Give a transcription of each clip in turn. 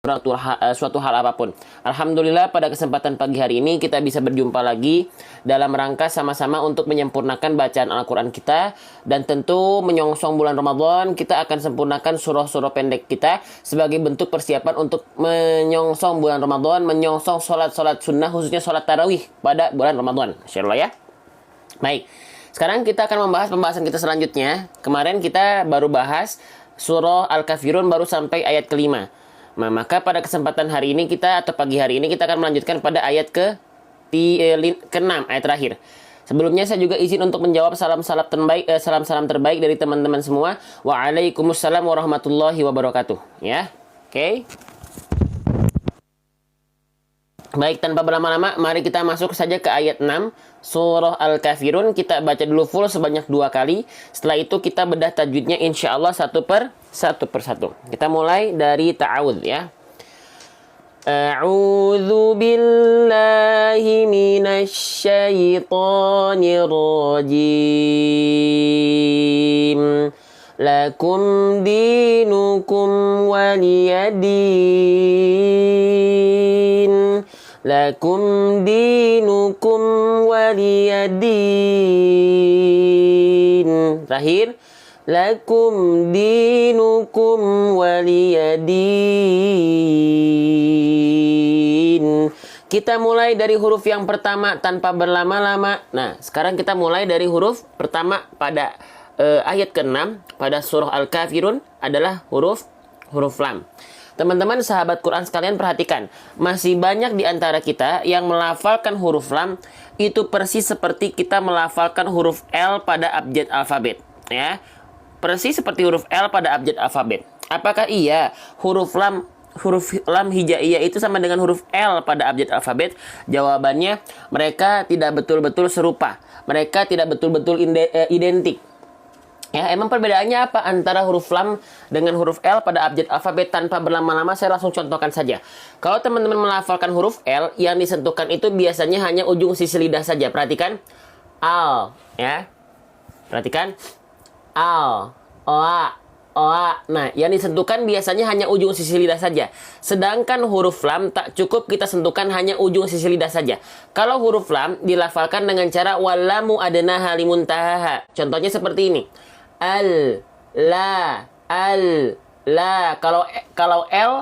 suatu hal apapun. Alhamdulillah pada kesempatan pagi hari ini kita bisa berjumpa lagi dalam rangka sama-sama untuk menyempurnakan bacaan Al-Quran kita, dan tentu menyongsong bulan Ramadan kita akan sempurnakan surah-surah pendek kita sebagai bentuk persiapan untuk menyongsong bulan Ramadan, menyongsong sholat-sholat sunnah, khususnya sholat tarawih pada bulan Ramadan, insyaallah ya. Baik, sekarang kita akan membahas pembahasan kita selanjutnya. Kemarin kita baru bahas surah Al-Kafirun, baru sampai ayat kelima. Nah, maka pada kesempatan hari ini kita, atau pagi hari ini, kita akan melanjutkan pada ayat ke-6, ayat terakhir. Sebelumnya saya juga izin untuk menjawab salam-salam terbaik dari teman-teman semua. Waalaikumsalam warahmatullahi wabarakatuh. Ya, oke. Baik, tanpa berlama-lama, mari kita masuk saja ke ayat 6 surah Al-Kafirun. Kita baca dulu full sebanyak 2 kali. Setelah itu kita bedah tajwidnya insyaallah satu per satu. Kita mulai dari ta'awudz ya. A'udzu billahi minasy syaithanir rajim. Lakum dinukum waliyadin. Lakum dinukum waliyadin. Terakhir. Lakum dinukum waliyadin. Kita mulai dari huruf yang pertama tanpa berlama-lama. Nah, sekarang kita mulai dari huruf pertama pada ayat ke-6 pada surah Al-Kafirun adalah huruf lam. Teman-teman sahabat Quran sekalian perhatikan, masih banyak di antara kita yang melafalkan huruf lam itu persis seperti kita melafalkan huruf L pada abjad alfabet, ya. Persis seperti huruf L pada abjad alfabet. Apakah iya huruf lam hijaiyah itu sama dengan huruf L pada abjad alfabet? Jawabannya, mereka tidak betul-betul serupa. Mereka tidak betul-betul identik. Ya, emang perbedaannya apa antara huruf lam dengan huruf L pada abjad alfabet? Tanpa berlama-lama saya langsung contohkan saja. Kalau teman-teman melafalkan huruf L, yang disentuhkan itu biasanya hanya ujung sisi lidah saja. Perhatikan al, ya. Perhatikan al, oa, oa. Nah, yang disentuhkan biasanya hanya ujung sisi lidah saja. Sedangkan huruf lam tak cukup kita sentuhkan hanya ujung sisi lidah saja. Kalau huruf lam dilafalkan dengan cara walamu adna halimuntahaha. Contohnya seperti ini. Al, la. Kalau L,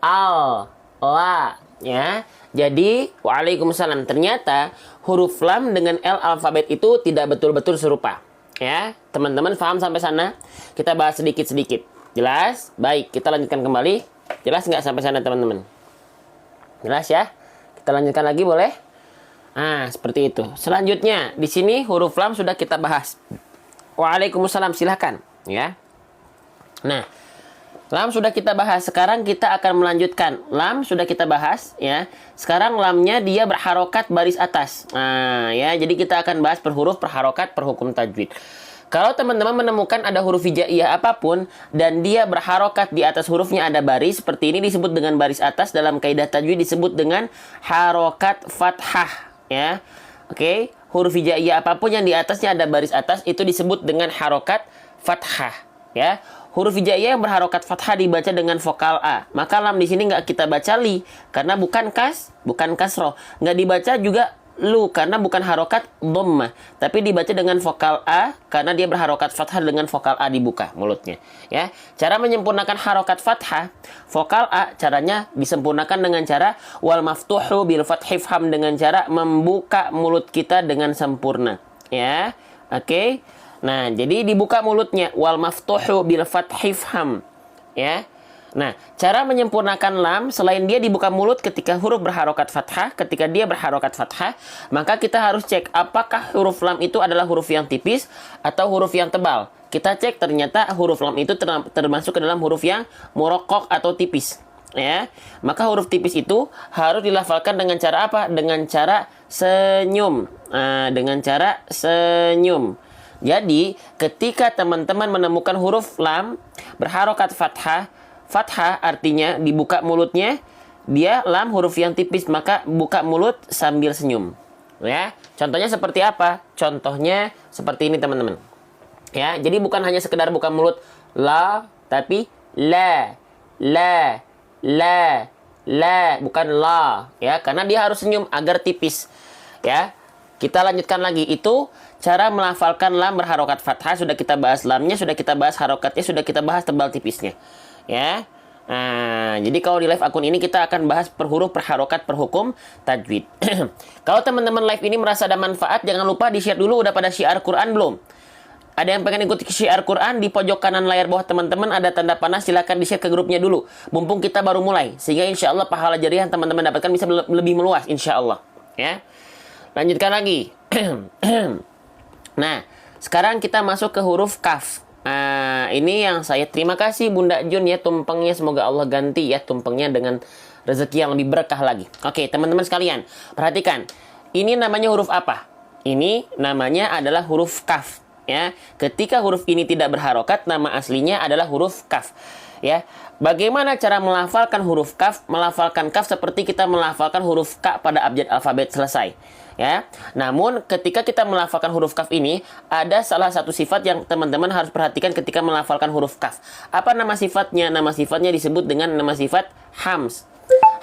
al, oa, ya. Jadi, waalaikumsalam. Ternyata huruf lam dengan L alfabet itu tidak betul-betul serupa. Ya, teman-teman paham sampai sana? Kita bahas sedikit-sedikit. Jelas? Baik, kita lanjutkan kembali. Jelas nggak sampai sana, teman-teman? Jelas ya? Kita lanjutkan lagi, boleh? Nah, seperti itu. Selanjutnya, di sini huruf lam sudah kita bahas. Waalaikumsalam, silahkan. Ya. Nah, lam sudah kita bahas. Sekarang kita akan melanjutkan. Lam sudah kita bahas, ya. Sekarang lamnya dia berharokat baris atas. Nah, ya. Jadi kita akan bahas per huruf, per harokat, per hukum tajwid. Kalau teman-teman menemukan ada huruf hijaiyah apapun dan dia berharokat di atas hurufnya ada baris, seperti ini disebut dengan baris atas. Dalam kaidah tajwid disebut dengan harokat fathah, ya. Oke, huruf hijaiyah apapun yang di atasnya ada baris atas itu disebut dengan harokat fathah, ya. Huruf hijaiyah yang berharokat fathah dibaca dengan vokal A. Maka lam di sini nggak kita baca li karena bukan kasroh. Nggak dibaca juga lu karena bukan harokat dhammah, tapi dibaca dengan vokal A karena dia berharokat fathah dengan vokal A dibuka mulutnya, ya. Cara menyempurnakan harokat fathah vokal A caranya disempurnakan dengan cara wal maftuhu bil fathhi fham, dengan cara membuka mulut kita dengan sempurna, ya. Oke. Nah, jadi dibuka mulutnya wal maftuhu bil fathhi fham, ya. Nah, cara menyempurnakan lam selain dia dibuka mulut ketika huruf berharokat fathah, ketika dia berharokat fathah, maka kita harus cek apakah huruf lam itu adalah huruf yang tipis atau huruf yang tebal. Kita cek ternyata huruf lam itu termasuk ke dalam huruf yang muraqqaq atau tipis, ya. Maka huruf tipis itu harus dilafalkan dengan cara apa? Dengan cara senyum. Dengan cara senyum. Jadi, ketika teman-teman menemukan huruf lam berharokat fathah artinya dibuka mulutnya, dia lam huruf yang tipis, maka buka mulut sambil senyum. Ya, contohnya seperti apa? Contohnya seperti ini, teman-teman. Ya, jadi bukan hanya sekedar buka mulut la, tapi la, La, bukan la, ya, karena dia harus senyum agar tipis, ya. Kita lanjutkan lagi, itu cara melafalkan lam berharokat fathah. Sudah kita bahas lamnya, sudah kita bahas harokatnya, sudah kita bahas tebal tipisnya, ya. Nah, jadi kalau di live akun ini kita akan bahas per huruf, per harokat, per hukum tajwid. Kalau teman-teman live ini merasa ada manfaat, jangan lupa di-share dulu. Udah pada syiar Quran belum? Ada yang pengen ikut syiar Quran, di pojok kanan layar bawah teman-teman ada tanda panah, silahkan di-share ke grupnya dulu. Mumpung kita baru mulai, sehingga insya Allah pahala jariah yang teman-teman dapatkan bisa lebih meluas, insya Allah. Ya. Lanjutkan lagi. Nah, sekarang kita masuk ke huruf kaf. Nah, ini yang saya terima kasih Bunda Jun ya, tumpengnya semoga Allah ganti ya tumpengnya dengan rezeki yang lebih berkah lagi. Oke, teman-teman sekalian, perhatikan. Ini namanya huruf apa? Ini namanya adalah huruf kaf. Ya, ketika huruf ini tidak berharokat, nama aslinya adalah huruf kaf. Ya, bagaimana cara melafalkan huruf kaf? Melafalkan kaf seperti kita melafalkan huruf k pada abjad alfabet selesai. Ya, namun ketika kita melafalkan huruf kaf ini, ada salah satu sifat yang teman-teman harus perhatikan ketika melafalkan huruf kaf. Apa nama sifatnya? Nama sifatnya disebut dengan nama sifat hams.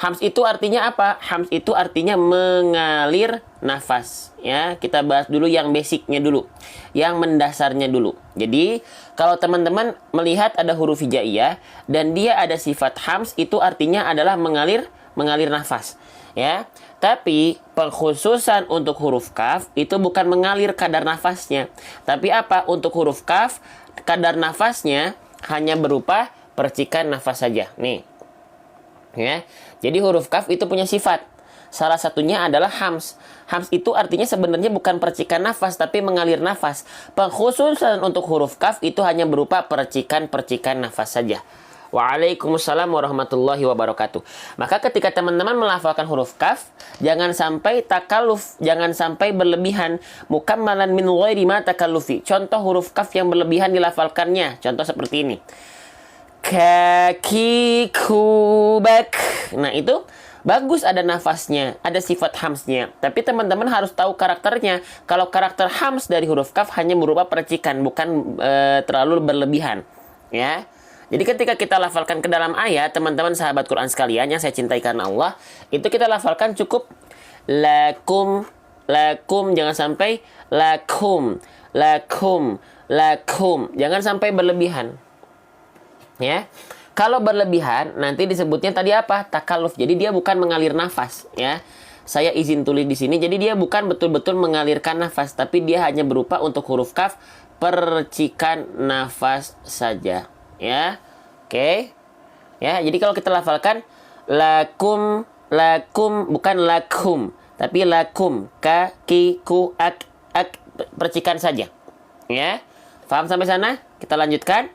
Hams itu artinya apa? Hams itu artinya mengalir nafas. Ya, kita bahas dulu yang basicnya dulu, yang mendasarnya dulu. Jadi, kalau teman-teman melihat ada huruf hijaiyah dan dia ada sifat hams, itu artinya adalah mengalir nafas. Ya, tapi pengkhususan untuk huruf kaf itu bukan mengalir kadar nafasnya, tapi apa? Untuk huruf kaf, kadar nafasnya hanya berupa percikan nafas saja. Nih. Ya, jadi huruf kaf itu punya sifat. Salah satunya adalah hams. Hams itu artinya sebenarnya bukan percikan nafas, tapi mengalir nafas. Pengkhususan untuk huruf kaf itu hanya berupa percikan-percikan nafas saja. Waalaikumsalam warahmatullahi wabarakatuh. Maka ketika teman-teman melafalkan huruf kaf, jangan sampai takaluf, jangan sampai berlebihan. Mukammalan min ghairi ma takallufi. Contoh huruf kaf yang berlebihan dilafalkannya. Contoh seperti ini. Kaki kubak. Nah, itu bagus, ada nafasnya, ada sifat hamsnya. Tapi teman-teman harus tahu karakternya. Kalau karakter hams dari huruf kaf hanya berupa percikan, bukan terlalu berlebihan. Ya. Jadi ketika kita lafalkan ke dalam ayat, teman-teman sahabat Quran sekalian yang saya cintai karena Allah, itu kita lafalkan cukup lakum, jangan sampai lakum. Jangan sampai berlebihan. Ya, kalau berlebihan nanti disebutnya tadi apa? Takaluf. Jadi dia bukan mengalir nafas. Ya, saya izin tulis di sini. Jadi dia bukan betul-betul mengalirkan nafas, tapi dia hanya berupa untuk huruf kaf percikan nafas saja. Ya, oke. Ya, jadi kalau kita lafalkan lakum, bukan lakum, tapi lakum, ka, ki, ku, ak, percikan saja. Ya, paham sampai sana? Kita lanjutkan.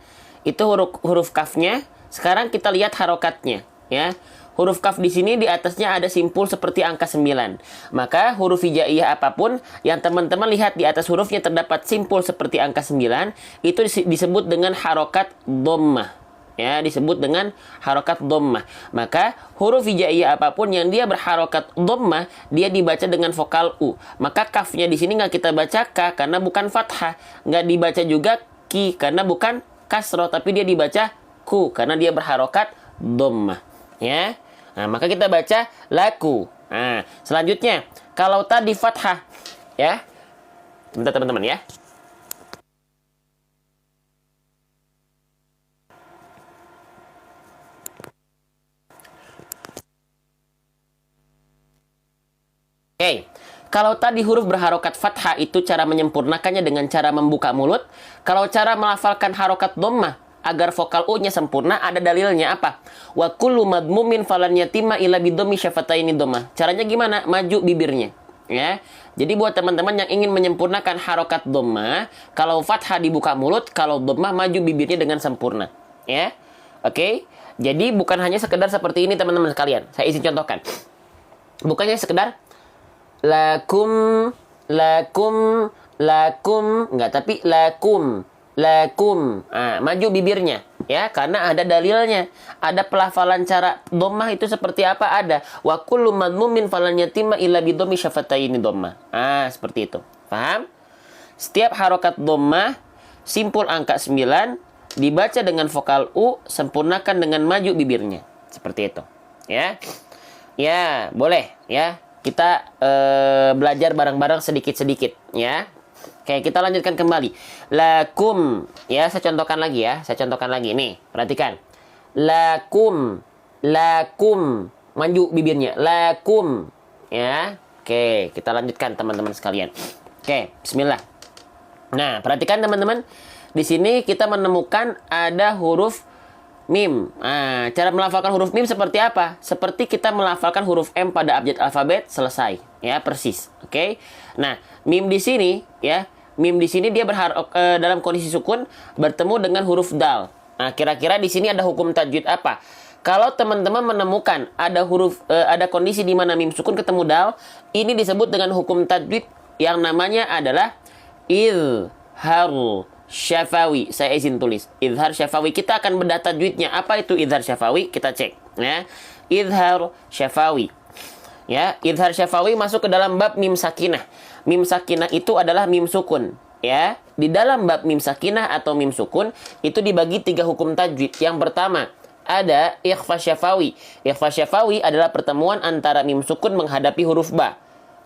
Itu huruf kafnya. Sekarang kita lihat harokatnya, ya. Huruf kaf di sini di atasnya ada simpul seperti angka 9. Maka huruf hijaiyah apapun yang teman-teman lihat di atas hurufnya terdapat simpul seperti angka 9, itu disebut dengan harokat dhammah. Ya, disebut dengan harokat dhammah. Maka huruf hijaiyah apapun yang dia berharokat dhammah, dia dibaca dengan vokal u. Maka kafnya di sini nggak kita baca ka karena bukan fathah, nggak dibaca juga ki karena bukan kasroh, tapi dia dibaca ku karena dia berharokat dhammah. Ya, nah, maka kita baca laku. Nah, selanjutnya kalau tadi fathah, ya, bentar teman-teman ya. Oke, kalau tadi huruf berharokat fathah itu cara menyempurnakannya dengan cara membuka mulut. Kalau cara melafalkan harokat dhammah agar vokal u-nya sempurna, ada dalilnya apa? Wa kullu madmumin falan yatima illa bidhammi syafataini dhammah. Caranya gimana? Maju bibirnya. Ya. Jadi buat teman-teman yang ingin menyempurnakan harokat dhammah, kalau fathah dibuka mulut, kalau dhammah maju bibirnya dengan sempurna. Ya. Oke. Jadi bukan hanya sekedar seperti ini teman-teman sekalian. Saya izin contohkan. Bukannya sekedar lakum, enggak, tapi lakum. Nah, maju bibirnya, ya, karena ada dalilnya, ada pelafalan cara dhammah itu seperti apa, ada wa kullu madmumin falan yatima illa bidhammi syafataini dhammah. Seperti itu. Paham? Setiap harokat dhammah simpul angka 9 dibaca dengan vokal u, sempurnakan dengan maju bibirnya. Seperti itu. Ya. Ya, boleh ya. Kita belajar bareng-bareng sedikit-sedikit ya. Oke, kita lanjutkan kembali. Lakum. Ya, saya contohkan lagi ya. Saya contohkan lagi. Nih, perhatikan. Lakum. Lakum. Maju bibirnya. Lakum. Ya. Oke, kita lanjutkan teman-teman sekalian. Oke, bismillah. Nah, perhatikan teman-teman. Di sini kita menemukan ada huruf mim. Nah, cara melafalkan huruf mim seperti apa? Seperti kita melafalkan huruf M pada abjad alfabet, selesai. Ya, persis. Oke. Nah, mim di sini ya, mim di sini dia dalam kondisi sukun bertemu dengan huruf dal. Nah, kira-kira di sini ada hukum tajwid apa? Kalau teman-teman menemukan ada kondisi di mana mim sukun ketemu dal, ini disebut dengan hukum tajwid yang namanya adalah izhar syafawi. Saya izin tulis izhar syafawi. Kita akan bedah tajwidnya. Apa itu izhar syafawi? Kita cek ya. Izhar syafawi. Ya, izhar syafawi masuk ke dalam bab mim sakinah. Mim sakinah itu adalah mim sukun. Ya, di dalam bab mim sakinah atau mim sukun itu dibagi 3 hukum tajwid. Yang pertama ada ikhfa syafawi. Ikhfa syafawi adalah pertemuan antara mim sukun menghadapi huruf ba.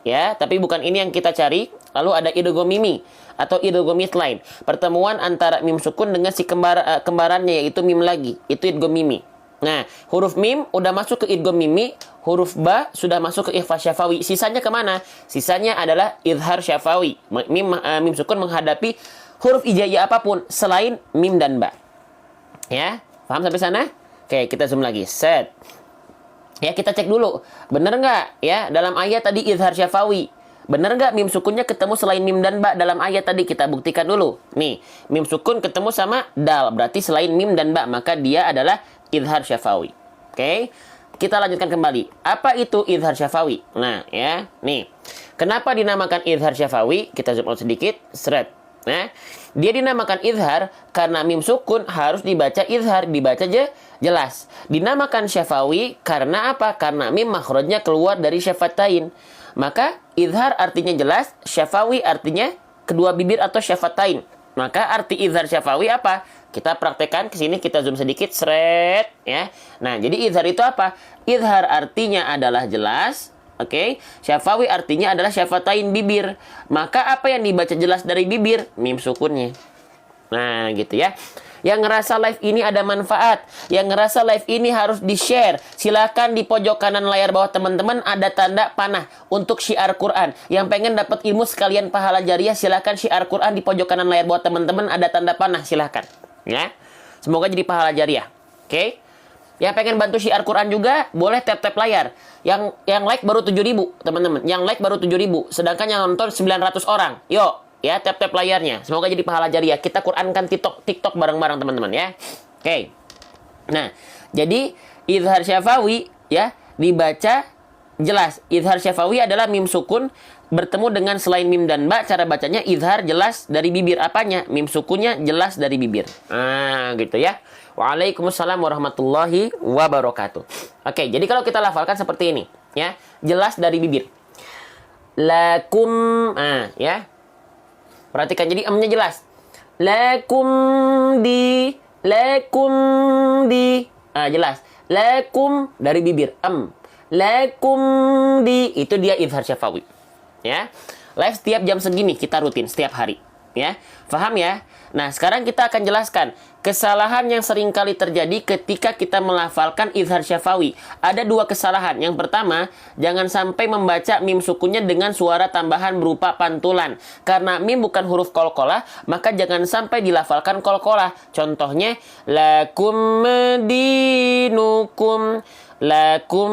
Ya, tapi bukan ini yang kita cari. Lalu ada idgham mimi atau idgham mithlain. Pertemuan antara mim sukun dengan si kembarannya yaitu mim lagi. Itu idgham mimi. Nah, huruf mim udah masuk ke idgham mimi, huruf ba sudah masuk ke ikhfa syafawi. Sisanya kemana? Sisanya adalah izhar syafawi. Mim sukun menghadapi huruf hijaiyah apapun selain mim dan ba. Ya, paham sampai sana? Oke, kita zoom lagi. Set. Ya, kita cek dulu. Bener nggak? Ya, dalam ayat tadi izhar syafawi. Bener nggak mim sukunnya ketemu selain mim dan ba dalam ayat tadi? Kita buktikan dulu. Nih, mim sukun ketemu sama dal. Berarti selain mim dan ba, maka dia adalah izhar syafawi. Oke? Kita lanjutkan kembali. Apa itu izhar syafawi? Nah, ya. Nih. Kenapa dinamakan izhar syafawi? Kita zoom out sedikit. Seret. Nah, dia dinamakan izhar karena mim sukun harus dibaca izhar, dibaca jelas. Dinamakan syafawi karena apa? Karena mim makhrajnya keluar dari syafatain. Maka izhar artinya jelas, syafawi artinya kedua bibir atau syafatain. Maka arti izhar syafawi apa? Kita praktekkan ke sini, kita zoom sedikit, seret ya. Nah, jadi izhar itu apa? Izhar artinya adalah jelas. Oke, syafawi artinya adalah syafatain bibir. Maka apa yang dibaca jelas dari bibir? Mim sukunnya. Nah, gitu ya. Yang ngerasa live ini ada manfaat, yang ngerasa live ini harus di-share, silakan di pojok kanan layar bawah teman-teman ada tanda panah untuk syiar Quran. Yang pengen dapat ilmu sekalian pahala jariah, silakan syiar Quran di pojok kanan layar bawah teman-teman ada tanda panah, silakan. Ya. Semoga jadi pahala jariah. Oke? Yang pengen bantu syiar Quran juga, boleh tap-tap layar. Yang like baru 7.000, teman-teman. Yang like baru 7.000, sedangkan yang nonton 900 orang. Yuk, ya tap-tap layarnya. Semoga jadi pahala jariah. Kita Qurankan TikTok bareng-bareng, teman-teman ya. Oke. Nah, jadi izhar syafawi ya dibaca jelas. Izhar syafawi adalah mim sukun bertemu dengan selain mim dan ba. Cara bacanya izhar jelas dari bibir. Apanya? Mim sukunnya jelas dari bibir. Nah, gitu ya. Waalaikumsalam warahmatullahi wabarakatuh. Oke, jadi kalau kita lafalkan seperti ini, ya, jelas dari bibir. Lakum, ya. Perhatikan, jadi emnya jelas. Lakum di, jelas. Lakum dari bibir, Lakum di, itu dia izhar syafawi. Ya, live setiap jam segini kita rutin setiap hari. Ya, paham ya? Nah, sekarang kita akan jelaskan kesalahan yang sering kali terjadi ketika kita melafalkan izhar syafawi. Ada 2 kesalahan. Yang pertama, jangan sampai membaca mim sukunnya dengan suara tambahan berupa pantulan. Karena mim bukan huruf qalqalah, maka jangan sampai dilafalkan qalqalah. Contohnya, lakum dinukum, lakum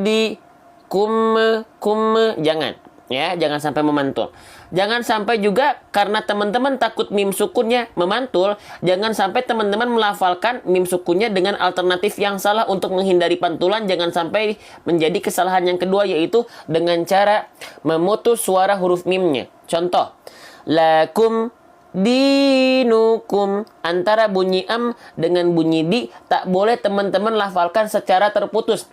di, kum, jangan. Ya, jangan sampai memantul. Jangan sampai juga karena teman-teman takut mim sukunnya memantul, jangan sampai teman-teman melafalkan mim sukunnya dengan alternatif yang salah untuk menghindari pantulan. Jangan sampai menjadi kesalahan yang kedua, yaitu dengan cara memutus suara huruf mimnya. Contoh, lakum dinukum, antara bunyi dengan bunyi di tak boleh teman-teman lafalkan secara terputus.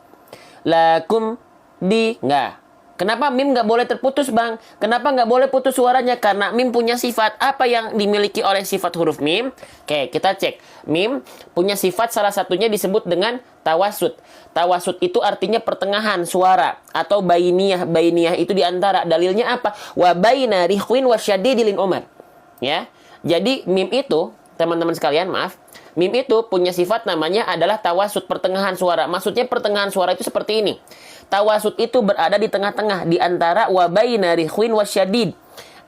Lakum di, enggak. Kenapa mim nggak boleh terputus, Bang? Kenapa nggak boleh putus suaranya? Karena mim punya sifat. Apa yang dimiliki oleh sifat huruf mim? Oke, kita cek. Mim punya sifat, salah satunya disebut dengan tawasud. Tawasud itu artinya pertengahan suara atau bainiyah. Bainiyah itu diantara. Dalilnya apa? Wa baina rihwin wa syadidilin umar. Ya. Jadi mim itu, teman-teman sekalian, maaf. Mim itu punya sifat namanya adalah tawasud, pertengahan suara. Maksudnya pertengahan suara itu seperti ini. Tawasud itu berada di tengah-tengah di antara wa baina rihwin wasyadid.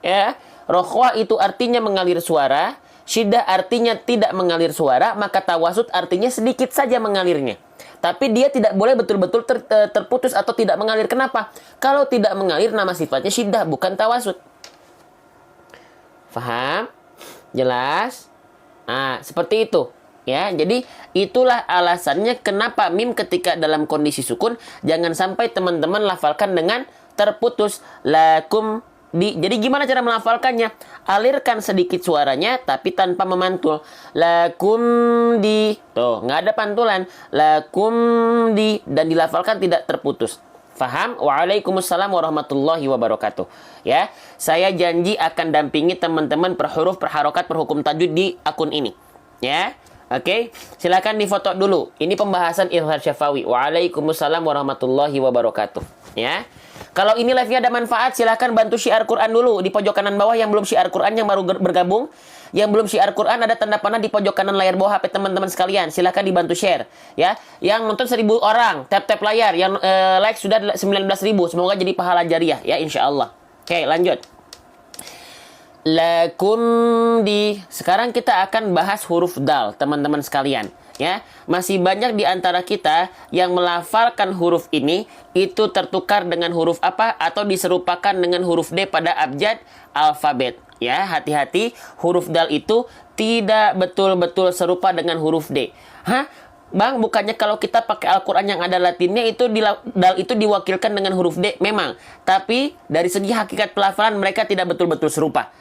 Ya, rokhwa itu artinya mengalir suara, syiddah artinya tidak mengalir suara, maka tawasud artinya sedikit saja mengalirnya. Tapi dia tidak boleh betul-betul terputus atau tidak mengalir. Kenapa? Kalau tidak mengalir nama sifatnya syiddah, bukan tawasud. Faham? Jelas? Nah, seperti itu. Ya, jadi itulah alasannya kenapa mim ketika dalam kondisi sukun jangan sampai teman-teman lafalkan dengan terputus. Lakum di. Jadi gimana cara melafalkannya? Alirkan sedikit suaranya tapi tanpa memantul. Lakum di. Tuh, nggak ada pantulan. Lakum di, dan dilafalkan tidak terputus. Faham? Waalaikumsalam warahmatullahi wabarakatuh. Ya, saya janji akan dampingi teman-teman per huruf, per harokat, per hukum tajwid di akun ini. Ya. Oke, silakan difoto dulu. Ini pembahasan izhar syafawi. Waalaikumsalam warahmatullahi wabarakatuh. Ya. Kalau ini live-nya ada manfaat, silakan bantu syiar Quran dulu di pojok kanan bawah. Yang belum syiar Quran, yang baru bergabung, yang belum syiar Quran, ada tanda panah di pojok kanan layar bawah HP teman-teman sekalian. Silakan dibantu share. Ya, yang nonton 1000 orang, tap-tap layar. Yang like sudah 19.000. Semoga jadi pahala jariah ya, insyaallah. Oke, lanjut. Lakum di. Sekarang kita akan bahas huruf dal, teman-teman sekalian. Ya, masih banyak di antara kita yang melafalkan huruf ini itu tertukar dengan huruf apa atau diserupakan dengan huruf D pada abjad alfabet. Ya, hati-hati, huruf dal itu tidak betul-betul serupa dengan huruf D. Hah? Bang, bukannya kalau kita pakai Al-Quran yang ada Latinnya itu dal itu diwakilkan dengan huruf D? Memang, tapi dari segi hakikat pelafalan mereka tidak betul-betul serupa.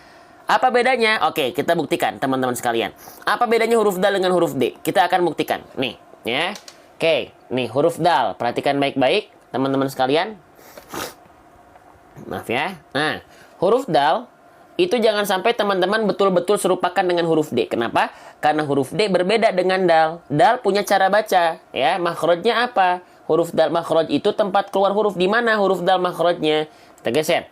Apa bedanya? Oke, kita buktikan teman-teman sekalian. Apa bedanya huruf dal dengan huruf D? Kita akan buktikan. Nih, ya. Oke, nih huruf dal. Perhatikan baik-baik teman-teman sekalian. Maaf ya. Nah, huruf dal itu jangan sampai teman-teman betul-betul serupakan dengan huruf D. Kenapa? Karena huruf D berbeda dengan dal. Dal punya cara baca, ya. Makhrajnya apa? Huruf dal makhraj itu tempat keluar huruf. Di mana huruf dal makhrajnya? Kita geser.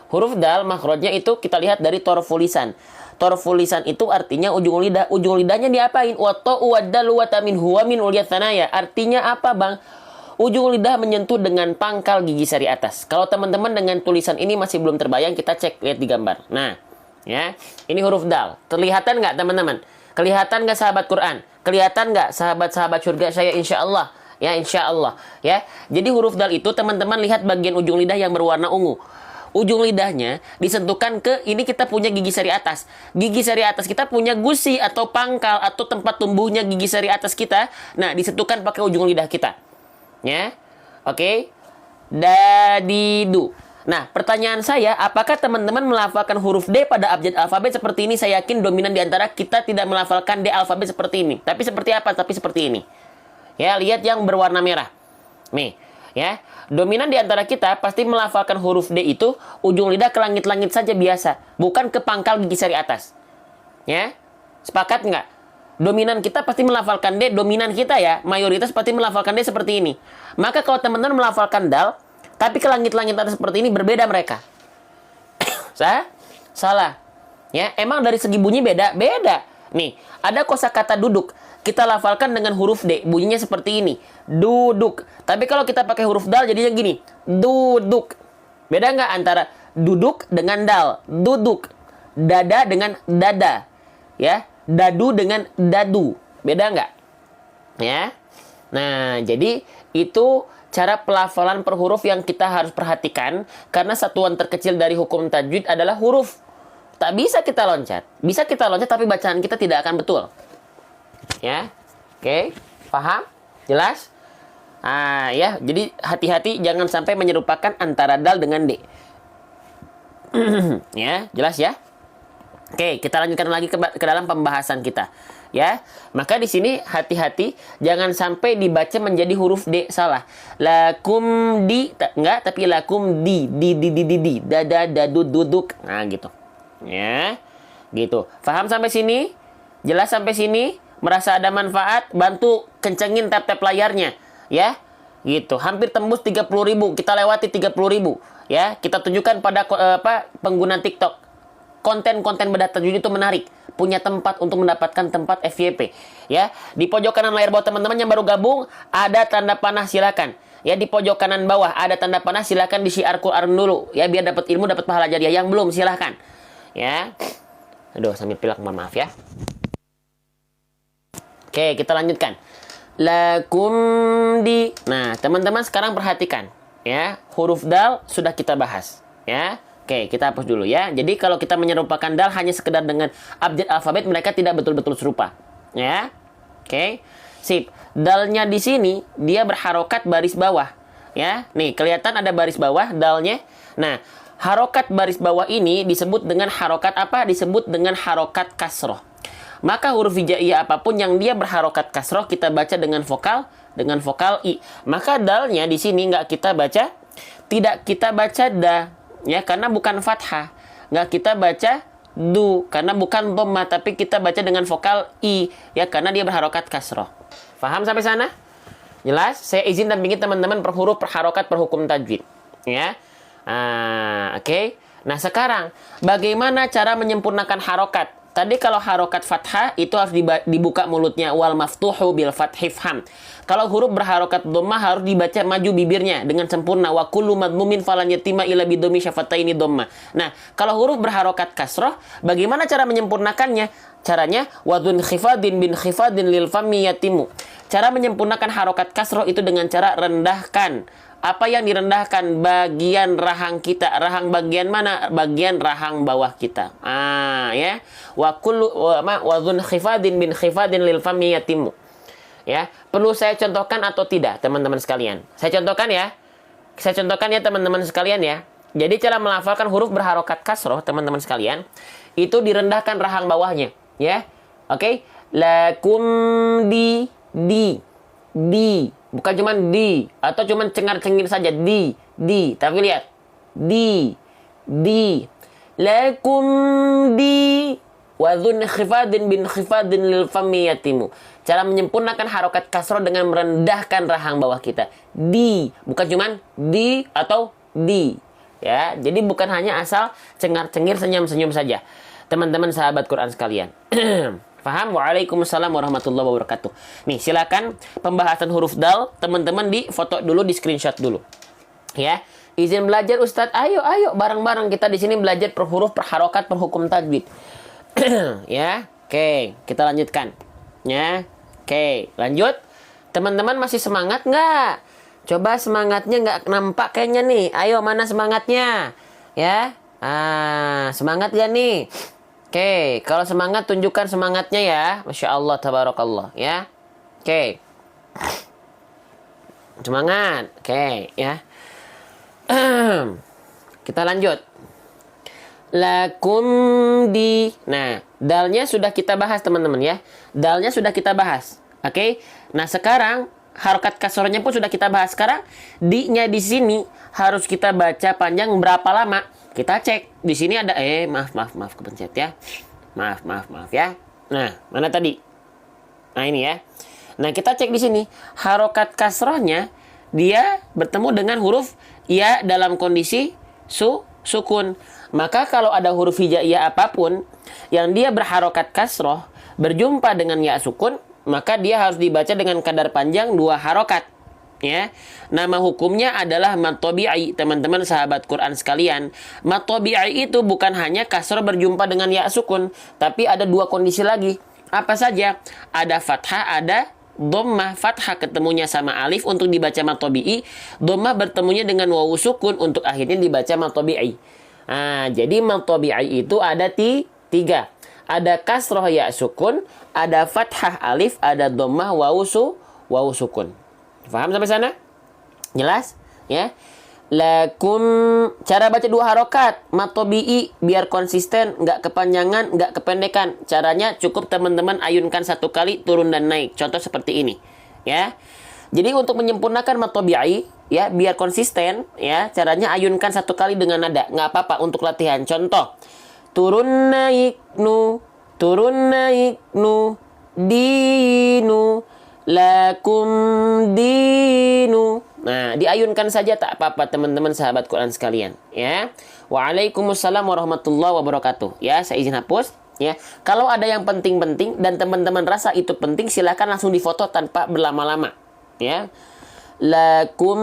Huruf dal makhrajnya itu kita lihat dari torful lisan. Torful lisan itu artinya ujung lidah. Ujung lidahnya diapain? Wa ta'u wa dal wa tamin huwa min uliyat thanaya. Artinya apa, Bang? Ujung lidah menyentuh dengan pangkal gigi sari atas. Kalau teman-teman dengan tulisan ini masih belum terbayang, kita cek, lihat di gambar. Nah, ya, ini huruf dal. Terlihatan nggak, teman-teman? Kelihatan nggak sahabat Quran? Kelihatan nggak sahabat-sahabat surga saya, insya Allah? Ya, insya Allah. Ya, jadi huruf dal itu teman-teman lihat bagian ujung lidah yang berwarna ungu. Ujung lidahnya disentuhkan ke, ini kita punya gigi sari atas. Gigi sari atas kita punya gusi atau pangkal atau tempat tumbuhnya gigi sari atas kita. Nah, disentuhkan pakai ujung lidah kita. Ya, oke. Dadidu. Nah, pertanyaan saya, apakah teman-teman melafalkan huruf D pada abjad alfabet seperti ini? Saya yakin dominan di antara kita tidak melafalkan D alfabet seperti ini. Tapi seperti apa? Tapi seperti ini. Ya, lihat yang berwarna merah. Nih, ya. Dominan di antara kita pasti melafalkan huruf D itu ujung lidah ke langit-langit saja biasa, bukan ke pangkal gigi sari atas. Ya, sepakat nggak? Dominan kita pasti melafalkan D, dominan kita ya, mayoritas pasti melafalkan D seperti ini. Maka kalau teman-teman melafalkan dal, tapi ke langit-langit atas seperti ini, berbeda mereka. Salah. Ya, emang dari segi bunyi beda? Beda. Nih, ada kosakata duduk. Kita lafalkan dengan huruf D, bunyinya seperti ini. Duduk. Tapi kalau kita pakai huruf dal jadinya gini. Duduk. Beda nggak antara duduk dengan dal? Duduk. Dada dengan dada. Ya. Dadu dengan dadu. Beda nggak? Ya. Nah, jadi itu cara pelafalan per huruf yang kita harus perhatikan. Karena satuan terkecil dari hukum tajwid adalah huruf. Tak bisa kita loncat. Bisa kita loncat tapi bacaan kita tidak akan betul. Ya, oke, paham? Jelas? Ah, ya, jadi hati-hati jangan sampai menyerupakan antara dal dengan D. Ya, jelas ya? Oke, kita lanjutkan lagi ke dalam pembahasan kita. Ya, maka di sini hati-hati jangan sampai dibaca menjadi huruf D, salah. Lakum di enggak, tapi lakum di dada duduk. Nah, gitu. Ya. Gitu. Paham sampai sini? Jelas sampai sini? Merasa ada manfaat? Bantu kencengin tap-tap layarnya, ya. Gitu. Hampir tembus 30.000. Kita lewati 30.000, ya. Kita tunjukkan pada pengguna TikTok. Konten-konten bedah tajwid itu menarik, punya tempat untuk mendapatkan tempat FYP, ya. Di pojok kanan layar bawah teman-teman yang baru gabung ada tanda panah, silakan. Ya, di pojok kanan bawah ada tanda panah, silakan di-syiar Quran dulu, ya, biar dapat ilmu, dapat pahala jariah. Yang belum silakan, ya. Aduh, sambil pilek, mohon maaf ya. Oke, kita lanjutkan. Lakum di. Nah, teman-teman sekarang perhatikan, ya. Huruf dal sudah kita bahas, ya. Oke, kita hapus dulu ya. Jadi kalau kita menyerupakan dal hanya sekedar dengan abjad alfabet, mereka tidak betul-betul serupa. Ya. Oke. Sip. Dalnya di sini dia berharokat baris bawah. Ya. Nih, kelihatan ada baris bawah dalnya. Nah, harokat baris bawah ini disebut dengan harokat apa? Disebut dengan harokat kasroh. Maka huruf hijaiyah apapun yang dia berharokat kasroh kita baca dengan vokal I. Maka dalnya di sini nggak kita baca, tidak kita baca da. Ya, karena bukan fathah. Nggak kita baca du, karena bukan dhammah, tapi kita baca dengan vokal i, ya, karena dia berharokat kasroh. Faham sampai sana? Jelas? Saya izin dampingi teman-teman per huruf, per harokat, per hukum tajwid. Ya. Oke. Nah, sekarang bagaimana cara menyempurnakan harokat? Tadi kalau harokat fathah itu harus dibuka mulutnya, wal maftuhu bil fathi fham. Kalau huruf berharokat dhammah harus dibaca maju bibirnya dengan sempurna, wa kullu madmumin falan yatima ila bidhammi syafataini dhammah. Nah, kalau huruf berharokat kasroh, bagaimana cara menyempurnakannya? Caranya wadun khifadin bin khifadin lil fammi yatimu. Cara menyempurnakan harokat kasroh itu dengan cara rendahkan. Apa yang direndahkan? Bagian rahang kita. Rahang bagian mana? Bagian rahang bawah kita. Ya. Wa kullu wa dhun khifadin bin khifadin lil fammi yatimu. Ya, perlu saya contohkan atau tidak, teman-teman sekalian? Saya contohkan ya. Saya contohkan ya, teman-teman sekalian ya. Jadi cara melafalkan huruf berharokat kasroh, teman-teman sekalian, itu direndahkan rahang bawahnya, ya. Oke? Lakum di. Bukan cuma di atau cuma cengar-cengir saja di. Tapi lihat. Di. Lakum di wa dhun khifadin bin khifadin lil fammi yatimu. Cara menyempurnakan harokat kasroh dengan merendahkan rahang bawah kita. Di, bukan cuma di atau di. Ya, jadi bukan hanya asal cengar-cengir, senyum-senyum saja. Teman-teman sahabat Quran sekalian. Faham? Waalaikumsalam warahmatullahi wabarakatuh. Nih, silakan pembahasan huruf dal, teman-teman di foto dulu, di screenshot dulu. Ya, izin belajar Ustadz. Ayo bareng-bareng kita di sini belajar per huruf, per harokat, per hukum tajwid. Ya, oke, kita lanjutkan. Ya, oke, lanjut. Teman-teman masih semangat nggak? Coba semangatnya nggak nampak kayaknya nih. Ayo, mana semangatnya? Ya, semangat gak nih? Oke, kalau semangat tunjukkan semangatnya ya. Masya Allah, tabarakallah. Ya, oke. Semangat, oke, ya. Kita lanjut. Lakum di. Nah, dalnya sudah kita bahas, teman-teman ya. Dalnya sudah kita bahas. Oke. Nah, sekarang harokat kasrohnya pun sudah kita bahas. Sekarang di-nya di sini harus kita baca panjang berapa lama? Kita cek. Di sini ada maaf kepencet ya. Maaf ya. Nah, mana tadi? Nah, ini ya. Nah, kita cek di sini. Harokat kasrohnya dia bertemu dengan huruf ya dalam kondisi sukun. Maka kalau ada huruf hijaiyah apapun yang dia berharokat kasroh berjumpa dengan ya sukun, maka dia harus dibaca dengan kadar panjang 2 harokat. Ya, nama hukumnya adalah mad tabi'i, teman-teman sahabat Quran sekalian. Mad tabi'i itu bukan hanya kasroh berjumpa dengan ya sukun, tapi ada 2 kondisi lagi. Apa saja? Ada fathah, ada dhammah. Fathah ketemunya sama alif untuk dibaca mad tabi'i, dhammah bertemunya dengan wawu sukun untuk akhirnya dibaca mad tabi'i. Jadi mad tabi'i itu ada 3. Ada kasroh ya sukun, ada fathah alif, ada dhammah wawu sukun. Paham sampai sana? Jelas? Ya. Lakum. Cara baca 2 harokat. Matobi'i biar konsisten, nggak kepanjangan, nggak kependekan. Caranya cukup teman-teman ayunkan 1 kali turun dan naik. Contoh seperti ini, ya. Jadi untuk menyempurnakan matobi'i, ya, biar konsisten, ya, caranya ayunkan 1 kali dengan nada. Nggak apa-apa untuk latihan. Contoh, turun naik nu, turun naik nu, dinu, lakum dinu. Nah, diayunkan saja tak apa-apa teman-teman sahabat Quran sekalian, ya. Waalaikumsalam warahmatullahi wabarakatuh. Ya, saya izin hapus, ya. Kalau ada yang penting-penting dan teman-teman rasa itu penting, silakan langsung difoto tanpa berlama-lama, ya. Lakum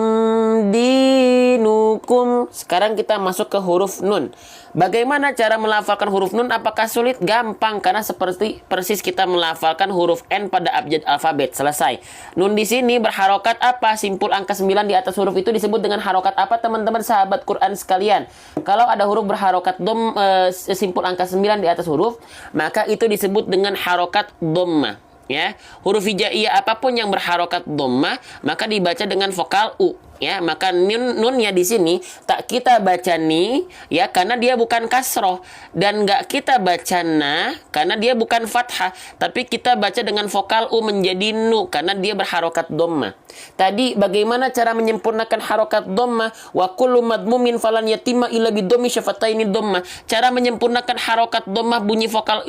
dinukum. Sekarang kita masuk ke huruf nun. Bagaimana cara melafalkan huruf nun? Apakah sulit? Gampang, karena seperti persis kita melafalkan huruf N pada abjad alfabet. Selesai. Nun di sini berharokat apa? Simpul angka 9 di atas huruf itu disebut dengan harokat apa, teman-teman sahabat Quran sekalian? Kalau ada huruf berharokat simpul angka 9 di atas huruf, maka itu disebut dengan harokat dhamma. Ya, huruf hijaiyah apapun yang berharokat dhamma maka dibaca dengan vokal u, ya. Maka nunnya di sini tak kita baca ni, ya, karena dia bukan kasroh, dan nggak kita baca na karena dia bukan fathah, tapi kita baca dengan vokal u menjadi nu karena dia berharokat dhamma. Tadi bagaimana cara menyempurnakan harokat dhamma? Wa kullu madmumin falan yatima illa bidhammi syafataini dhamma. Cara menyempurnakan harokat dhamma bunyi vokal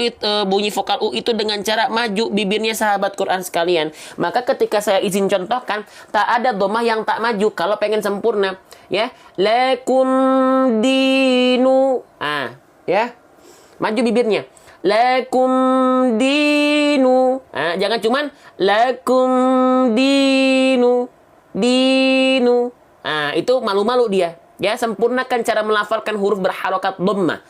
u itu dengan cara maju bibirnya sahabat Quran sekalian. Maka ketika saya izin contohkan, tak ada dhammah yang tak maju kalau pengen sempurna, ya. Lakum dinu. Ya. Maju bibirnya. Lakum dinu. Jangan cuman lakum dinu. Dinu. Itu malu-malu dia. Ya, sempurnakan cara melafalkan huruf berharokat dhamma.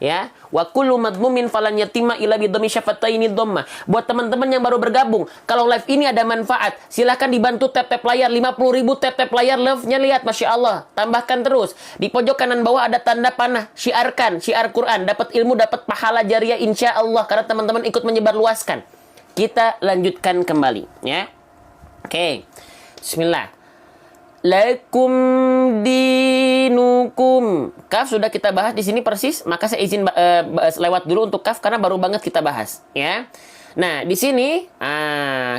Ya, wa kullu madmumin falan yatima illa bidhammi syafataini dhamma. Buat teman-teman yang baru bergabung, kalau live ini ada manfaat, silahkan dibantu tap-tap layar. 50.000 tap-tap layar, love-nya lihat, Masya Allah. Tambahkan terus. Di pojok kanan bawah ada tanda panah, syiarkan, syiar Quran. Dapat ilmu, dapat pahala jariah insya Allah, karena teman-teman ikut menyebarluaskan. Kita lanjutkan kembali, ya. Oke. Bismillah. Lakum dinukum. Kaf sudah kita bahas di sini persis, maka saya izin lewat dulu untuk kaf karena baru banget kita bahas, ya. Nah, di sini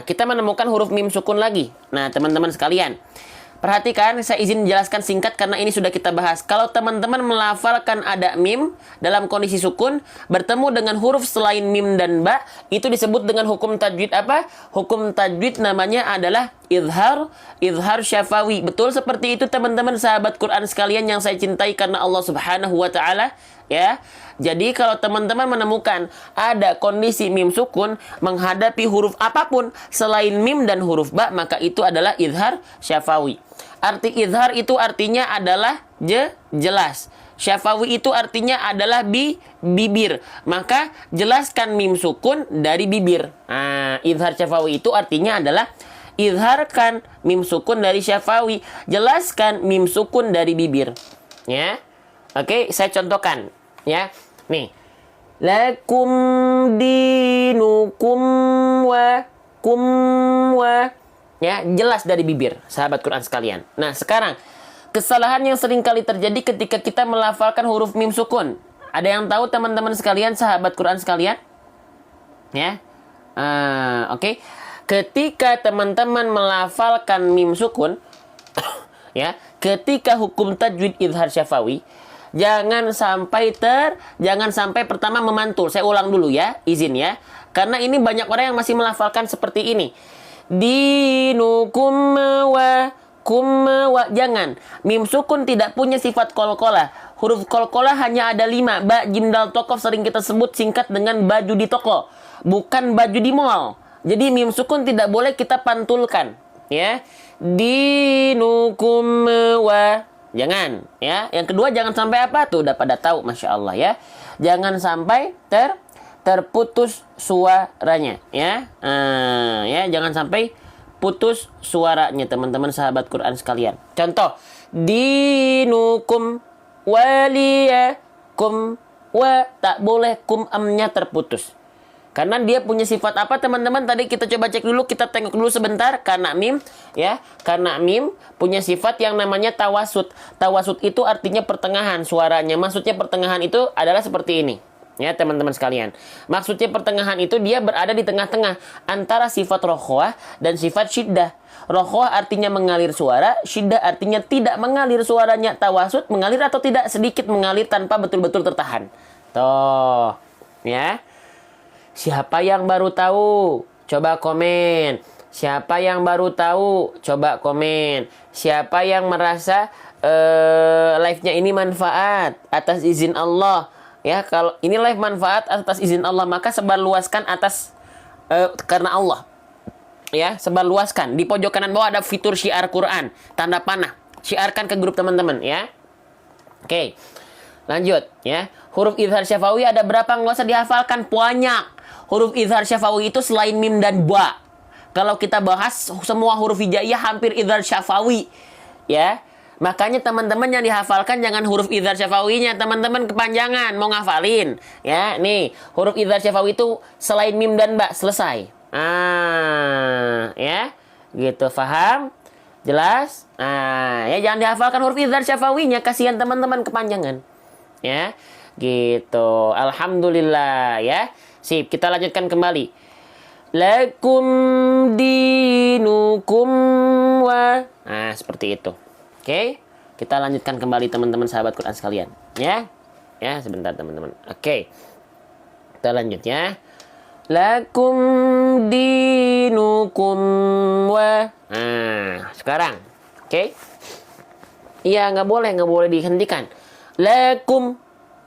kita menemukan huruf mim sukun lagi. Nah, teman-teman sekalian, perhatikan, saya izin jelaskan singkat karena ini sudah kita bahas. Kalau teman-teman melafalkan ada mim dalam kondisi sukun bertemu dengan huruf selain mim dan ba, itu disebut dengan hukum tajwid apa? Hukum tajwid namanya adalah izhar syafawi. Betul seperti itu teman-teman sahabat Quran sekalian yang saya cintai karena Allah Subhanahu wa taala, ya. Jadi kalau teman-teman menemukan ada kondisi mim sukun menghadapi huruf apapun selain mim dan huruf ba, maka itu adalah izhar syafawi. Arti izhar itu artinya adalah jelas. Syafawi itu artinya adalah bibir. Maka jelaskan mim sukun dari bibir. Izhar syafawi itu artinya adalah izharkan mim sukun dari syafawi. Jelaskan mim sukun dari bibir. Ya. Oke, saya contohkan, ya. Nih. Lakum dinukum wa kum wa. Ya, jelas dari bibir, sahabat Quran sekalian. Nah, sekarang kesalahan yang sering kali terjadi ketika kita melafalkan huruf mim sukun. Ada yang tahu teman-teman sekalian, sahabat Quran sekalian? Ya. Oke. Ketika teman-teman melafalkan mim sukun, ya, ketika hukum tajwid izhar syafawi, jangan sampai pertama memantul. Saya ulang dulu ya, izin ya. Karena ini banyak orang yang masih melafalkan seperti ini. Dinukum wa kum wa. Jangan. Mim sukun tidak punya sifat kolkolah. Huruf kolkolah hanya ada 5. Ba, jim, dal, tokof sering kita sebut singkat dengan baju di toko, bukan baju di mall. Jadi mim sukun tidak boleh kita pantulkan, ya. Dinukum wa. Jangan, ya. Yang kedua, jangan sampai apa tuh, udah pada tahu, Masya Allah, ya. Jangan sampai terputus suaranya, ya. Ya, jangan sampai putus suaranya, teman-teman sahabat Quran sekalian. Contoh, dinukum waliyakum wa, tak boleh kum amnya terputus. Karena dia punya sifat apa teman-teman? Tadi kita coba cek dulu, kita tengok dulu sebentar. Karena mim, ya. Karena mim punya sifat yang namanya tawasud. Tawasud itu artinya pertengahan suaranya. Maksudnya pertengahan itu adalah seperti ini. Ya teman-teman sekalian. Maksudnya pertengahan itu dia berada di tengah-tengah antara sifat rokhwah dan sifat syiddah. Rokhwah artinya mengalir suara, syiddah artinya tidak mengalir suaranya. Tawasud mengalir atau tidak, sedikit mengalir tanpa betul-betul tertahan. Tuh, ya. Siapa yang baru tahu? Coba komen. Siapa yang baru tahu? Coba komen. Siapa yang merasa live-nya ini manfaat atas izin Allah? Ya, kalau ini live manfaat atas izin Allah, maka sebarluaskan atas karena Allah. Ya, sebarluaskan. Di pojok kanan bawah ada fitur syiar Quran, tanda panah. Syiarkan ke grup teman-teman, ya. Oke. Lanjut, ya. Huruf izhar syafawi ada berapa? Nggak usah dihafalkan, banyak. Huruf izhar syafawi itu selain mim dan ba. Kalau kita bahas semua huruf hijaiyah hampir izhar syafawi, ya. Makanya teman-teman yang dihafalkan jangan huruf izhar syafawinya, teman-teman kepanjangan mau ngafalin, ya. Nih, huruf izhar syafawi itu selain mim dan ba, selesai. Ya. Gitu, paham? Jelas? Ya jangan dihafalkan huruf izhar syafawinya, kasihan teman-teman kepanjangan. Ya. Gitu. Alhamdulillah, ya. Sip, kita lanjutkan kembali. Lakum dinukum wa. Nah, seperti itu. Oke. Kita lanjutkan kembali teman-teman sahabat Quran sekalian, ya. Ya, sebentar teman-teman. Oke. Kita lanjut ya. Lakum dinukum wa. Nah, sekarang. Oke. Iya, nggak boleh dihentikan. Lakum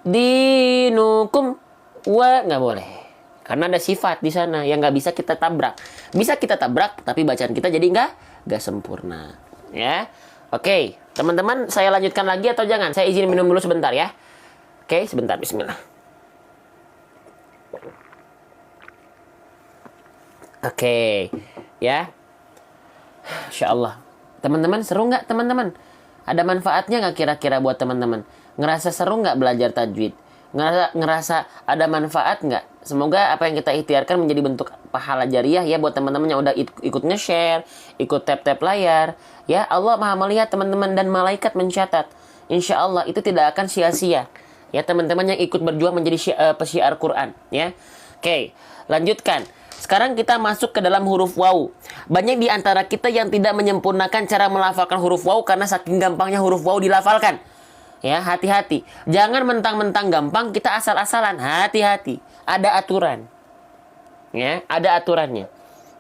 dinukum wa, nggak boleh. Karena ada sifat di sana yang nggak bisa kita tabrak. Bisa kita tabrak, tapi bacaan kita jadi nggak sempurna. Ya, oke, teman-teman, saya lanjutkan lagi atau jangan? Saya izin minum dulu sebentar ya. Oke, sebentar. Bismillah. Oke, ya. Insya Allah. Teman-teman, seru nggak teman-teman? Ada manfaatnya nggak kira-kira buat teman-teman? Ngerasa seru nggak belajar tajwid? Ngerasa ada manfaat nggak? Semoga apa yang kita ikhtiarkan menjadi bentuk pahala jariah ya buat teman-teman yang udah ikut nge-share, ikut tap-tap layar. Ya, Allah Maha melihat teman-teman dan malaikat mencatat. Insya Allah itu tidak akan sia-sia. Ya, teman-teman yang ikut berjuang menjadi pesyiar Quran. Ya, oke, lanjutkan. Sekarang kita masuk ke dalam huruf waw. Banyak di antara kita yang tidak menyempurnakan cara melafalkan huruf waw karena saking gampangnya huruf waw dilafalkan. Ya, hati-hati. Jangan mentang-mentang gampang kita asal-asalan. Hati-hati. Ada aturan. Ya, ada aturannya.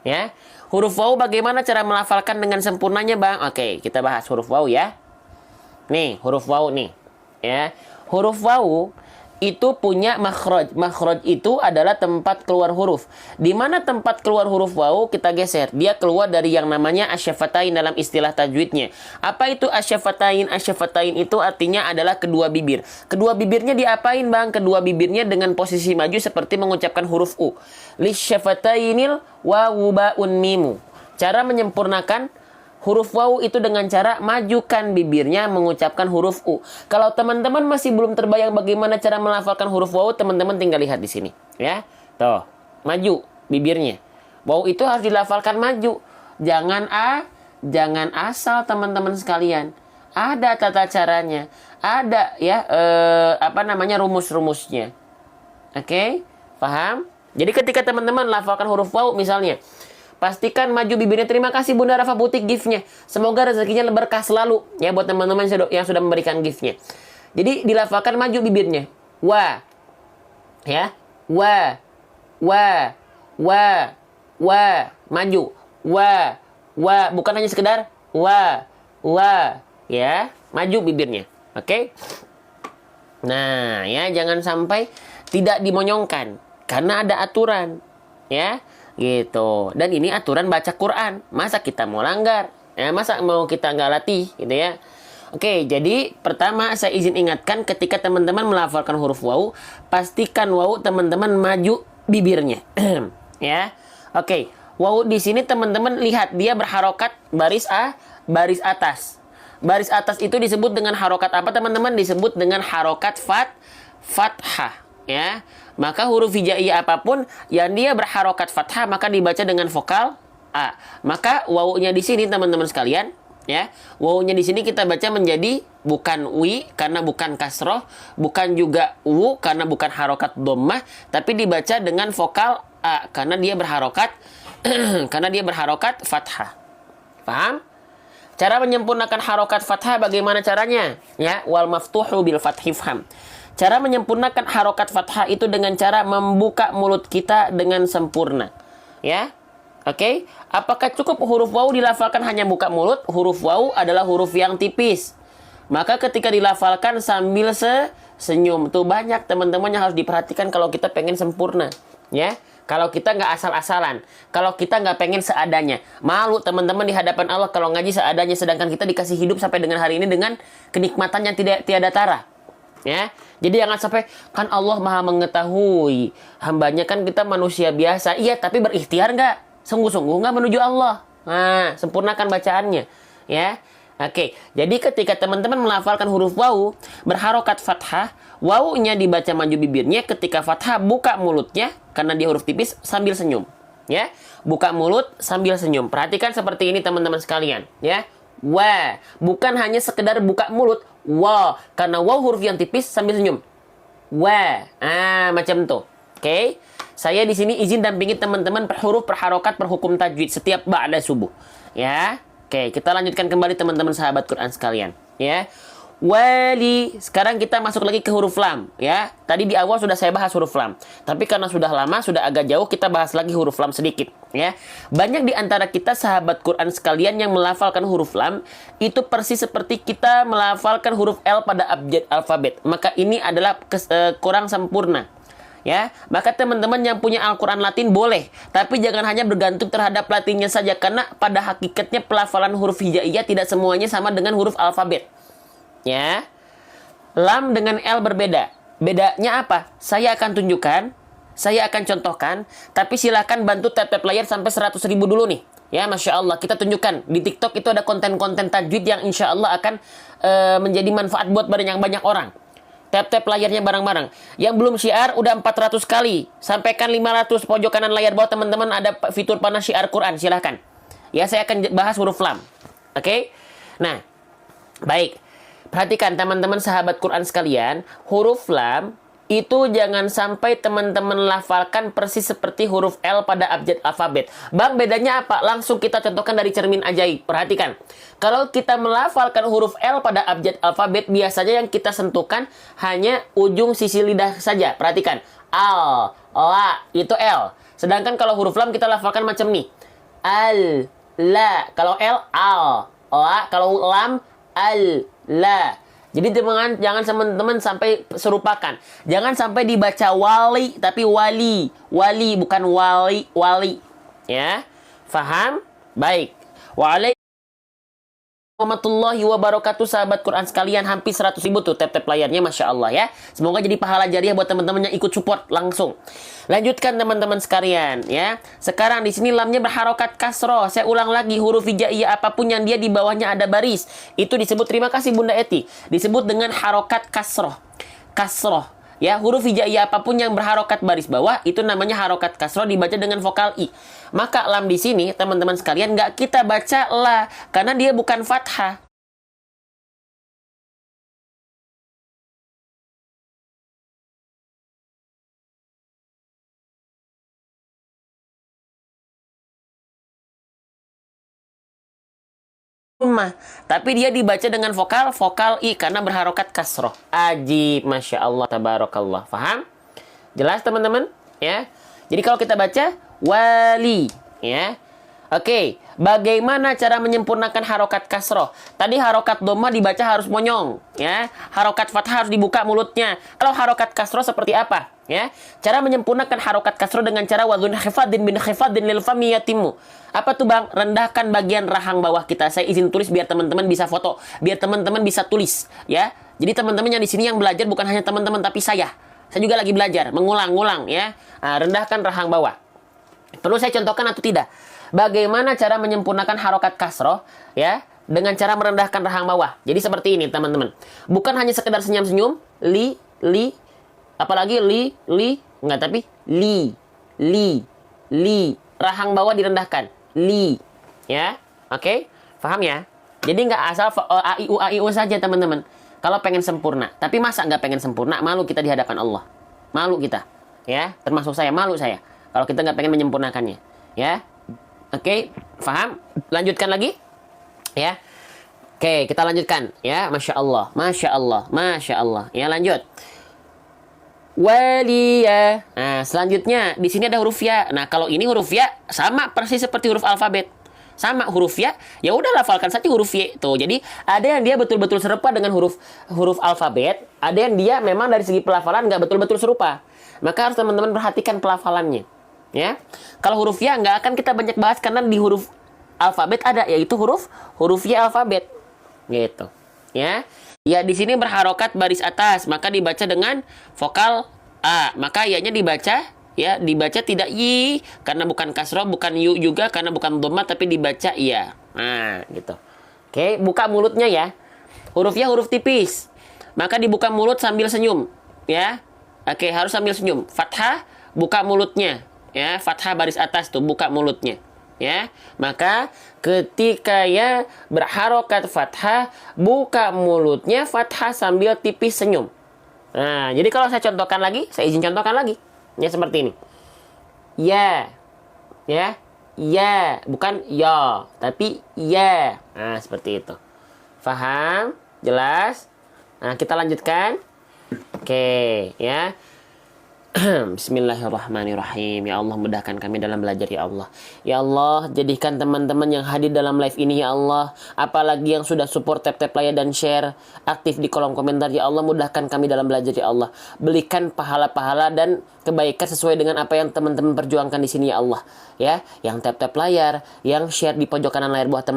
Ya. Huruf waw bagaimana cara melafalkan dengan sempurnanya, Bang? Oke, kita bahas huruf waw ya. Nih, huruf waw nih. Ya. Huruf waw itu punya makhraj. Makhraj itu adalah tempat keluar huruf. Di mana tempat keluar huruf waw kita geser. Dia keluar dari yang namanya asyafatain dalam istilah tajwidnya. Apa itu asyafatain? Asyafatain itu artinya adalah kedua bibir. Kedua bibirnya diapain, Bang? Kedua bibirnya dengan posisi maju seperti mengucapkan huruf U. Lisyafatainil wawu baun mimu. Cara menyempurnakan huruf waw itu dengan cara majukan bibirnya mengucapkan huruf U. Kalau teman-teman masih belum terbayang bagaimana cara melafalkan huruf waw, teman-teman tinggal lihat di sini, ya. Tuh, maju bibirnya. Waw itu harus dilafalkan maju. Jangan asal teman-teman sekalian. Ada tata caranya. Ada ya rumus-rumusnya. Oke? Paham? Jadi ketika teman-teman lafalkan huruf waw misalnya, pastikan maju bibirnya. Terima kasih Bunda Rafa Butik gift-nya. Semoga rezekinya berkah selalu ya buat teman-teman yang sudah memberikan gift-nya. Jadi dilafalkan maju bibirnya. Wa. Ya. Wa. Maju. Wa. Bukan hanya sekedar wa. Ya. Maju bibirnya. Oke? Nah, ya jangan sampai tidak dimonyongkan karena ada aturan. Ya. Gitu. Dan ini aturan baca Quran. Masa kita mau langgar? Ya, masa mau kita nggak latih? Gitu ya. Oke, jadi pertama saya izin ingatkan ketika teman-teman melafalkan huruf waw, pastikan waw teman-teman maju bibirnya. Ya. Oke, waw di sini teman-teman lihat dia berharokat baris atas. Baris atas itu disebut dengan harokat apa teman-teman? Disebut dengan harokat fathah. ya, maka huruf hijaiyah apapun yang dia berharokat fathah maka dibaca dengan vokal A. Maka wawunya di sini teman-teman sekalian, ya, wawunya di sini kita baca menjadi bukan wi karena bukan kasroh, bukan juga wu karena bukan harokat dhammah, tapi dibaca dengan vokal A karena dia berharokat karena dia berharokat fathah. Paham? Cara menyempurnakan harokat fathah bagaimana caranya? Ya, wal maftuhu bil fathi faham. Cara menyempurnakan harokat fathah itu dengan cara membuka mulut kita dengan sempurna. Ya, oke. Apakah cukup huruf wawu dilafalkan hanya buka mulut? Huruf wawu adalah huruf yang tipis. Maka ketika dilafalkan sambil senyum. Tuh banyak teman-teman yang harus diperhatikan kalau kita pengen sempurna. Ya, kalau kita nggak asal-asalan. Kalau kita nggak pengen seadanya. Malu teman-teman di hadapan Allah kalau ngaji seadanya. Sedangkan kita dikasih hidup sampai dengan hari ini dengan kenikmatan yang tiada tara. Ya, jadi jangan sampai kan Allah maha mengetahui, hambanya kan kita manusia biasa. Iya, tapi berikhtiar nggak? Sungguh-sungguh nggak menuju Allah? Nah, sempurnakan bacaannya. Ya, oke. Jadi ketika teman-teman melafalkan huruf wawu berharokat fathah, wawunya dibaca maju bibirnya. Ketika fathah buka mulutnya karena dia huruf tipis sambil senyum. Ya, buka mulut sambil senyum. Perhatikan seperti ini teman-teman sekalian. Ya. Wa, bukan hanya sekedar buka mulut, wa, karena waw huruf yang tipis sambil senyum. Wa, macam tuh. Oke, saya di sini izin dampingi teman-teman huruf perharokat perhukum tajwid setiap ba'da subuh. Ya, oke, kita lanjutkan kembali teman-teman sahabat Quran sekalian. Ya, wali. Sekarang kita masuk lagi ke huruf lam. Ya, tadi di awal sudah saya bahas huruf lam. Tapi karena sudah lama, sudah agak jauh, kita bahas lagi huruf lam sedikit. Ya, banyak di antara kita sahabat Quran sekalian yang melafalkan huruf lam itu persis seperti kita melafalkan huruf L pada abjad alfabet. Maka ini adalah kurang sempurna. Ya, maka teman-teman yang punya Al-Quran Latin boleh, tapi jangan hanya bergantung terhadap Latinnya saja, karena pada hakikatnya pelafalan huruf hijaiyah tidak semuanya sama dengan huruf alfabet. Ya, lam dengan L berbeda. Bedanya apa? Saya akan tunjukkan, saya akan contohkan, tapi silakan bantu tap-tap layar sampai 100.000 dulu nih. Ya, Masya Allah, kita tunjukkan. Di TikTok itu ada konten-konten tajwid yang insya Allah akan menjadi manfaat buat banyak orang. Tap-tap layarnya bareng-bareng. Yang belum syiar, udah 400 kali. Sampaikan 500, pojok kanan layar bawah teman-teman ada fitur panas syiar Quran, silahkan. Ya, saya akan bahas huruf lam. Oke? Nah, baik. Perhatikan teman-teman sahabat Quran sekalian, huruf lam itu jangan sampai teman-teman lafalkan persis seperti huruf L pada abjad alfabet. Bang, bedanya apa? Langsung kita contohkan dari cermin ajaib. Perhatikan. Kalau kita melafalkan huruf L pada abjad alfabet, biasanya yang kita sentuhkan hanya ujung sisi lidah saja. Perhatikan. Al, la, itu L. Sedangkan kalau huruf lam kita lafalkan macam nih. Al, la. Kalau L, al. La, kalau lam, al, la. Jadi jangan teman-teman sampai serupakan. Jangan sampai dibaca wali, tapi wali. Wali, bukan wali. Ya, faham? Baik. Waalaikumsalam warahmatullahi wabarakatuh sahabat Quran sekalian. Hampir 100.000 tuh tap-tap layarnya, Masya Allah ya. Semoga jadi pahala jariah buat teman-teman yang ikut support langsung. Lanjutkan teman-teman sekalian ya. Sekarang di sini lamnya berharokat kasroh. Saya ulang lagi, huruf hijaiyah apapun yang dia di bawahnya ada baris, itu disebut, terima kasih Bunda Eti, disebut dengan harokat kasroh. Kasroh. Ya, huruf hijaiyah apapun yang berharokat baris bawah itu namanya harokat kasroh, dibaca dengan vokal i. Maka lam di sini teman-teman sekalian nggak kita baca la karena dia bukan fathah. Tapi dia dibaca dengan vokal i karena berharokat kasroh. Ajib, Masya Allah, tabarakallah. Faham? Jelas teman-teman? Ya. Jadi kalau kita baca wali, ya. Oke, bagaimana cara menyempurnakan harokat kasroh? Tadi harokat dhammah dibaca harus monyong, ya. Harokat fathah harus dibuka mulutnya. Kalau harokat kasroh seperti apa? Ya, cara menyempurnakan harokat kasroh dengan cara wadhun khifadin bin khifadin lil fami yatimu. Apa tuh Bang? Rendahkan bagian rahang bawah kita. Saya izin tulis biar teman-teman bisa foto, biar teman-teman bisa tulis, ya. Jadi teman-teman yang di sini yang belajar bukan hanya teman-teman tapi saya juga lagi belajar, mengulang-ulang ya. Rendahkan rahang bawah. Perlu saya contohkan atau tidak? Bagaimana cara menyempurnakan harokat kasroh ya dengan cara merendahkan rahang bawah. Jadi seperti ini teman-teman. Bukan hanya sekedar senyum-senyum, li Apalagi enggak, tapi li. Rahang bawah direndahkan. Li. Ya. Oke? Paham ya? Jadi nggak asal a i u saja, teman-teman. Kalau pengen sempurna. Tapi masa nggak pengen sempurna? Malu kita di hadapan Allah. Malu kita. Ya, termasuk saya, malu saya. Kalau kita nggak pengen menyempurnakannya. Ya. Oke, paham? Lanjutkan lagi. Ya. Oke, kita lanjutkan. Ya, Masya Allah. Masya Allah. Masya Allah. Ya, lanjut. Waliya. Nah, selanjutnya di sini ada huruf ya. Nah, kalau ini huruf ya sama persis seperti huruf alfabet. Sama huruf ya, ya udah lafalkan saja huruf y. Tuh, jadi ada yang dia betul-betul serupa dengan huruf alfabet, ada yang dia memang dari segi pelafalan nggak betul-betul serupa. Maka harus teman-teman perhatikan pelafalannya. Ya. Kalau huruf ya nggak akan kita banyak bahas karena di huruf alfabet ada, yaitu huruf y alfabet. Gitu. Ya. Ya, di sini berharokat baris atas, maka dibaca dengan vokal A. Maka ianya dibaca tidak i, karena bukan kasroh, bukan yu juga, karena bukan dhamma, tapi dibaca iya. Nah, gitu. Oke, buka mulutnya ya. Huruf ya huruf tipis. Maka dibuka mulut sambil senyum, ya. Oke, harus sambil senyum. Fathah, buka mulutnya, ya. Fathah baris atas tuh, buka mulutnya. Ya, maka ketika ya berharokat fathah, buka mulutnya fathah sambil tipis senyum. Nah, jadi kalau saya contohkan lagi, saya izin contohkan lagi. Ya, seperti ini. Ya. Ya. Ya, bukan ya, tapi ya. Nah, seperti itu. Faham? Jelas? Nah, kita lanjutkan. Oke, ya. Bismillahirrahmanirrahim. Ya Allah, mudahkan kami dalam belajar ya Allah. Ya Allah, jadikan teman-teman yang hadir dalam live ini ya Allah, apalagi yang sudah support tap-tap layar dan share, aktif di kolom komentar ya Allah, mudahkan kami dalam belajar ya Allah. Belikan pahala-pahala dan kebaikan sesuai dengan apa yang teman-teman perjuangkan di sini ya Allah. Ya, yang tap-tap layar, yang share di pojok kanan layar bawah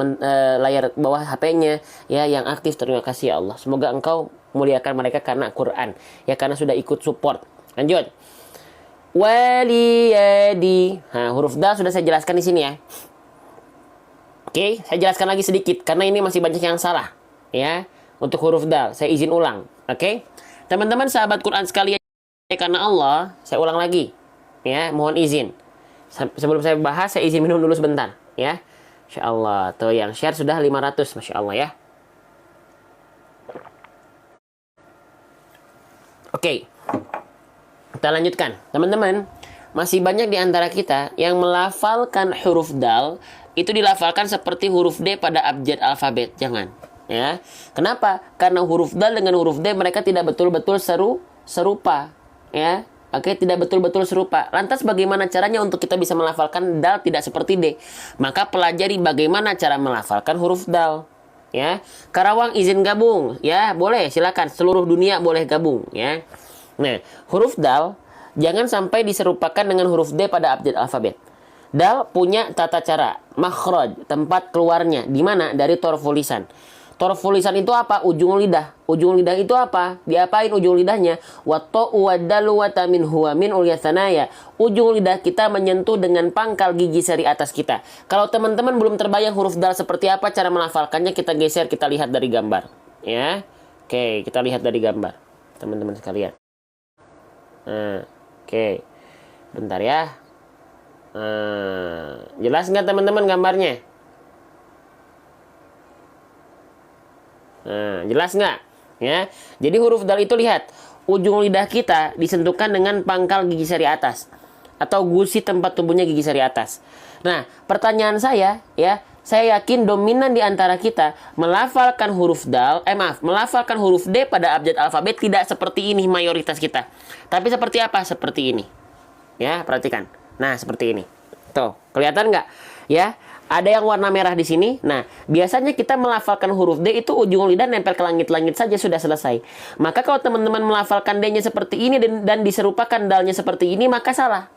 layar bawah HP-nya, ya, yang aktif, terima kasih ya Allah. Semoga Engkau muliakan mereka karena Quran, ya, karena sudah ikut support. Lanjut. Waliyadi. Nah, huruf dal sudah saya jelaskan di sini ya. Oke, saya jelaskan lagi sedikit karena ini masih banyak yang salah, ya. Untuk huruf dal, saya izin ulang. Oke. Teman-teman sahabat Quran sekalian, karena Allah, saya ulang lagi. Ya, mohon izin. Sebelum saya bahas, saya izin minum dulu sebentar, ya. Masya Allah, tuh yang share sudah 500, Masya Allah ya. Oke. Kita lanjutkan. Teman-teman, masih banyak di antara kita yang melafalkan huruf dal itu dilafalkan seperti huruf D pada abjad alfabet. Jangan, ya. Kenapa? Karena huruf dal dengan huruf D mereka tidak betul-betul serupa, ya. Oke, tidak betul-betul serupa. Lantas bagaimana caranya untuk kita bisa melafalkan dal tidak seperti D? Maka pelajari bagaimana cara melafalkan huruf dal. Ya. Karawang izin gabung, ya, boleh, silakan. Seluruh dunia boleh gabung, ya. Nah, huruf dal jangan sampai diserupakan dengan huruf D pada abjad alfabet. Dal punya tata cara, makhraj, tempat keluarnya. Di mana? Dari torful lisan. Torful lisan itu apa? Ujung lidah. Ujung lidah itu apa? Diapain ujung lidahnya? Watta'u wadalu watamin huwa min ulyasanaya. Ujung lidah kita menyentuh dengan pangkal gigi seri atas kita. Kalau teman-teman belum terbayang huruf dal seperti apa cara melafalkannya, kita geser, kita lihat dari gambar. Ya. Oke, kita lihat dari gambar. Teman-teman sekalian. Oke. Bentar ya. Jelas nggak teman-teman gambarnya? Jelas nggak? Ya. Jadi huruf dal itu lihat. Ujung lidah kita disentuhkan dengan pangkal gigi seri atas. Atau gusi tempat tumbuhnya gigi seri atas. Nah, pertanyaan saya, ya. Saya yakin dominan di antara kita melafalkan huruf melafalkan huruf D pada abjad alfabet tidak seperti ini mayoritas kita. Tapi seperti apa? Seperti ini. Ya, perhatikan. Nah, seperti ini. Tuh, kelihatan nggak? Ya, ada yang warna merah di sini. Nah, biasanya kita melafalkan huruf D itu ujung lidah nempel ke langit-langit saja sudah selesai. Maka kalau teman-teman melafalkan D-nya seperti ini dan diserupakan dalnya seperti ini, maka salah.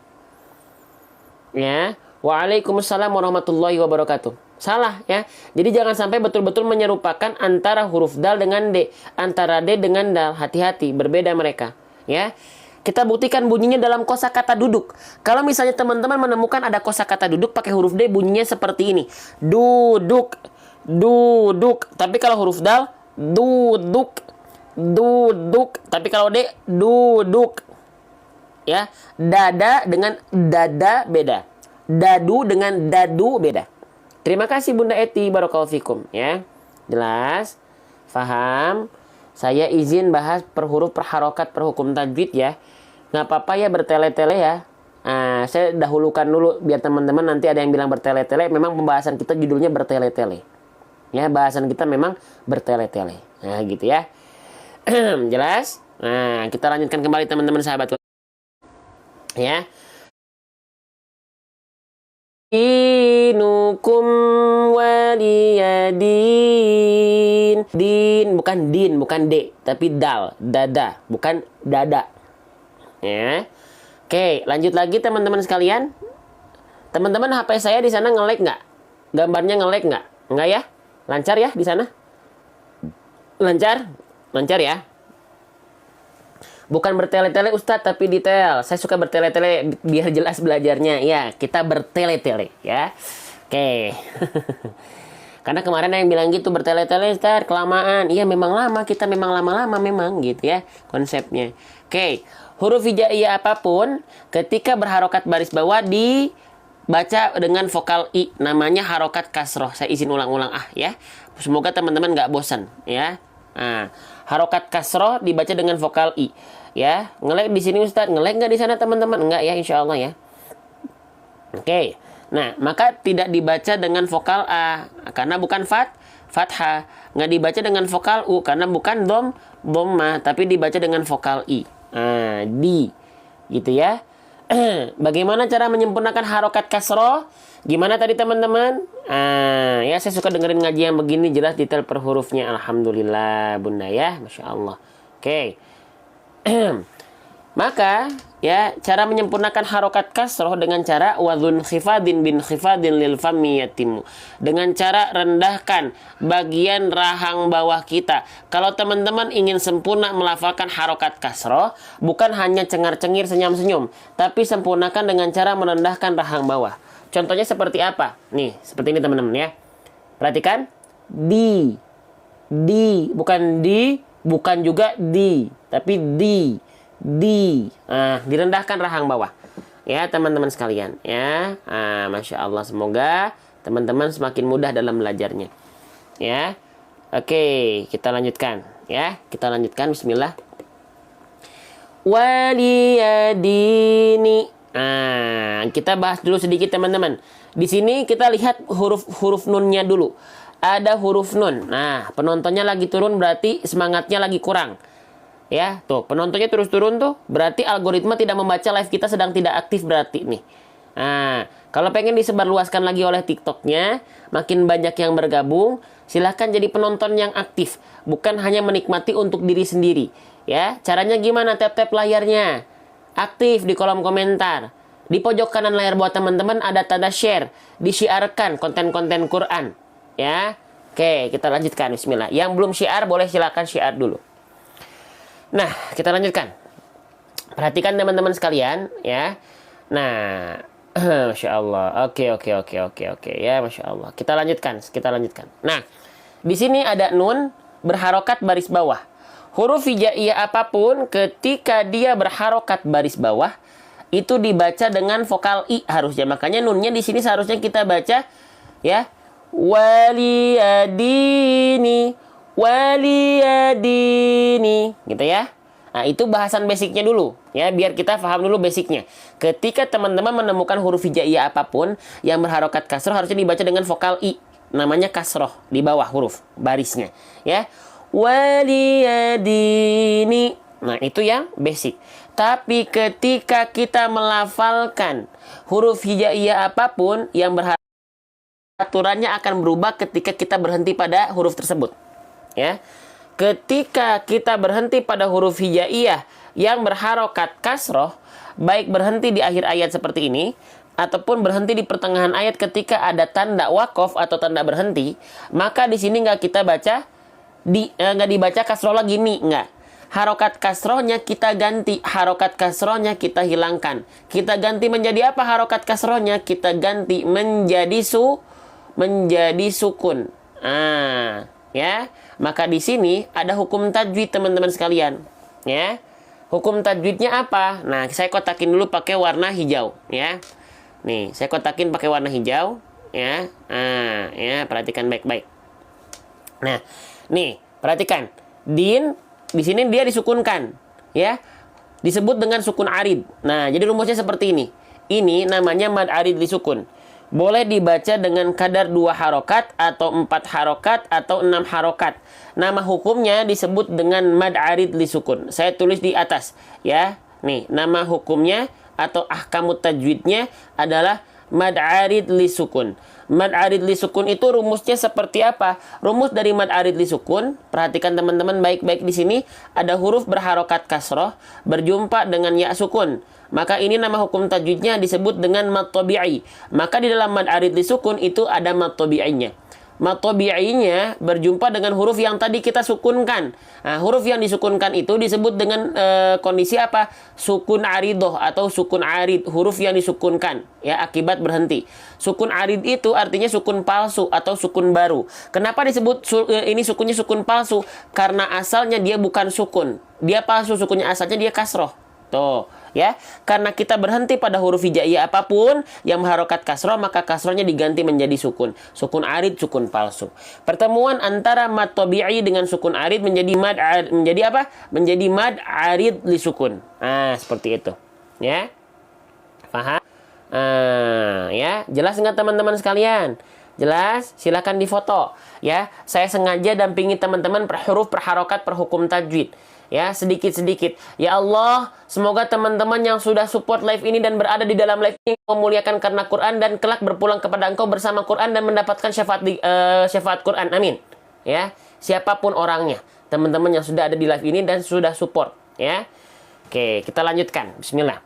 Ya. Waalaikumsalam warahmatullahi wabarakatuh. Salah, ya. Jadi jangan sampai betul-betul menyerupakan antara huruf dal dengan D, antara D dengan dal. Hati-hati, berbeda mereka, ya. Kita buktikan bunyinya dalam kosakata duduk. Kalau misalnya teman-teman menemukan ada kosakata duduk pakai huruf D, bunyinya seperti ini. Duduk, duduk. Tapi kalau huruf dal, duduk, duduk. Tapi kalau D, duduk. Ya, dada dengan dada beda. Dadu dengan dadu beda. Terima kasih Bunda Eti, barakallahu fikum. Ya, jelas? Faham? Saya izin bahas per huruf, per harokat, per hukum tajwid ya. Nggak apa-apa ya bertele-tele ya. Nah, saya dahulukan dulu biar teman-teman nanti ada yang bilang bertele-tele. Memang pembahasan kita judulnya bertele-tele. Ya, bahasan kita memang bertele-tele. Nah, gitu ya. Jelas? Nah, kita lanjutkan kembali teman-teman sahabat. Ya. Dinukum waliyadin. Din, bukan D, tapi dal, dada, bukan dada. Ya. Oke, lanjut lagi teman-teman sekalian. Teman-teman HP saya di sana nge-lag nggak? Gambarnya nge-lag nggak? Nggak ya? Lancar ya di sana? Lancar? Lancar ya? Bukan bertele-tele Ustadz, tapi detail. Saya suka bertele-tele biar jelas belajarnya. Ya, kita bertele-tele ya. Oke. Karena kemarin ada yang bilang gitu, bertele-tele Ustadz, kelamaan. Iya, memang lama. Kita memang lama-lama memang gitu ya konsepnya. Oke. Huruf hijaiyah apapun ketika berharokat baris bawah dibaca dengan vokal I. Namanya harokat kasroh. Saya izin ulang-ulang ya. Semoga teman-teman nggak bosan ya. Nah, harokat kasroh dibaca dengan vokal I. Ya, nge-lag di sini Ustadz, nge-lag nggak di sana teman-teman? Enggak ya, insya Allah ya. Oke, nah maka tidak dibaca dengan vokal A karena bukan fathah, nggak dibaca dengan vokal U karena bukan dhammah, tapi dibaca dengan vokal I. Nah, di, gitu ya. Bagaimana cara menyempurnakan harokat kasroh? Gimana tadi teman-teman? Ya saya suka dengerin ngaji yang begini, jelas detail per hurufnya. Alhamdulillah Bunda ya, Masya Allah. Oke. Maka ya cara menyempurnakan harokat kasroh dengan cara wadhun khifadin bin khifadin lil fami yatimu, dengan cara rendahkan bagian rahang bawah kita. Kalau teman-teman ingin sempurna melafalkan harokat kasroh, bukan hanya cengar-cengir senyum-senyum, tapi sempurnakan dengan cara merendahkan rahang bawah. Contohnya seperti apa? Nih, seperti ini teman-teman ya. Perhatikan, di, bukan di, bukan juga di, tapi di. Nah, direndahkan rahang bawah. Ya, teman-teman sekalian, ya. Masya Allah, semoga teman-teman semakin mudah dalam belajarnya. Ya. Oke, kita lanjutkan, ya. Kita lanjutkan, bismillah. Waliyadini. Kita bahas dulu sedikit teman-teman. Di sini kita lihat huruf nunnya dulu. Ada huruf nun. Nah, penontonnya lagi turun berarti semangatnya lagi kurang. Ya, tuh penontonnya terus turun tuh. Berarti algoritma tidak membaca live kita sedang tidak aktif berarti nih. Nah, kalau pengen disebarluaskan lagi oleh TikToknya, makin banyak yang bergabung, silahkan jadi penonton yang aktif. Bukan hanya menikmati untuk diri sendiri. Ya, caranya gimana? Tap-tap layarnya. Aktif di kolom komentar. Di pojok kanan layar buat teman-teman ada tanda share. Disiarkan konten-konten Quran. Ya, oke, kita lanjutkan. Bismillah. Yang belum syiar boleh silakan syiar dulu. Nah, kita lanjutkan. Perhatikan teman-teman sekalian, ya. Nah, Masya Allah. Oke. Ya, Masya Allah. Kita lanjutkan. Nah, di sini ada nun berharokat baris bawah. Huruf hijaiyah apapun ketika dia berharokat baris bawah itu dibaca dengan vokal I harusnya. Makanya nunnya di sini seharusnya kita baca ya. Waliyadini, gitu ya. Nah, itu bahasan basicnya dulu ya, biar kita paham dulu basicnya. Ketika teman-teman menemukan huruf hijaiyah apapun yang berharokat kasroh harusnya dibaca dengan vokal I, namanya kasroh di bawah huruf barisnya ya. Waliyadini. Nah, itu yang basic. Tapi ketika kita melafalkan huruf hijaiyah apapun yang berharokat, aturannya akan berubah ketika kita berhenti pada huruf tersebut. Ya. Ketika kita berhenti pada huruf hijaiyah yang berharokat kasroh, baik berhenti di akhir ayat seperti ini ataupun berhenti di pertengahan ayat ketika ada tanda wakof atau tanda berhenti, maka di sini nggak kita baca nggak dibaca kasroh lagi nih, nggak. Harokat kasrohnya kita ganti, harokat kasrohnya kita hilangkan. Kita ganti menjadi apa harokat kasrohnya? Kita ganti menjadi sukun. Ya. Maka di sini ada hukum tajwid teman-teman sekalian. Ya. Hukum tajwidnya apa? Nah, saya kotakin dulu pakai warna hijau, ya. Nih, saya kotakin pakai warna hijau, ya. Nah, ya, perhatikan baik-baik. Nah, nih, perhatikan. Din di sini dia disukunkan, ya. Disebut dengan sukun arid. Nah, jadi rumusnya seperti ini. Ini namanya mad arid disukun. Boleh dibaca dengan kadar 2 harokat atau 4 harokat atau 6 harokat. Nama hukumnya disebut dengan mad arid lisukun. Saya tulis di atas, ya. Nih, nama hukumnya atau ahkamut tajwidnya adalah mad arid lisukun. Mad arid lisukun itu rumusnya seperti apa? Rumus dari mad arid lisukun, perhatikan teman-teman baik-baik di sini, ada huruf berharokat kasroh berjumpa dengan ya sukun. Maka ini nama hukum tajwidnya disebut dengan mad tabi'i. Maka di dalam mad arid lisukun itu ada mad tabi'inya. Mad tabi'inya berjumpa dengan huruf yang tadi kita sukunkan. Nah, huruf yang disukunkan itu disebut dengan kondisi apa? Sukun aridoh atau sukun arid, huruf yang disukunkan, ya, akibat berhenti. Sukun arid itu artinya sukun palsu atau sukun baru. Kenapa disebut ini sukunnya sukun palsu? Karena asalnya dia bukan sukun. Dia palsu, sukunnya asalnya dia kasroh. Tuh, ya. Karena kita berhenti pada huruf hijaiyah apapun yang mengharokat kasroh, maka kasrohnya diganti menjadi sukun. Sukun arid, sukun palsu. Pertemuan antara mad tabi'i dengan sukun arid menjadi menjadi apa? Menjadi mad arid li sukun. Nah, seperti itu. Ya. Paham? Ya, jelas nggak teman-teman sekalian? Jelas? Silakan difoto. Ya, saya sengaja dampingi teman-teman per huruf, per harokat, per hukum tajwid. Ya, sedikit-sedikit. Ya Allah, semoga teman-teman yang sudah support live ini dan berada di dalam live ini memuliakan karena Quran dan kelak berpulang kepada Engkau bersama Quran dan mendapatkan syafaat Quran. Amin. Ya, siapapun orangnya, teman-teman yang sudah ada di live ini dan sudah support. Ya, oke, kita lanjutkan. Bismillah.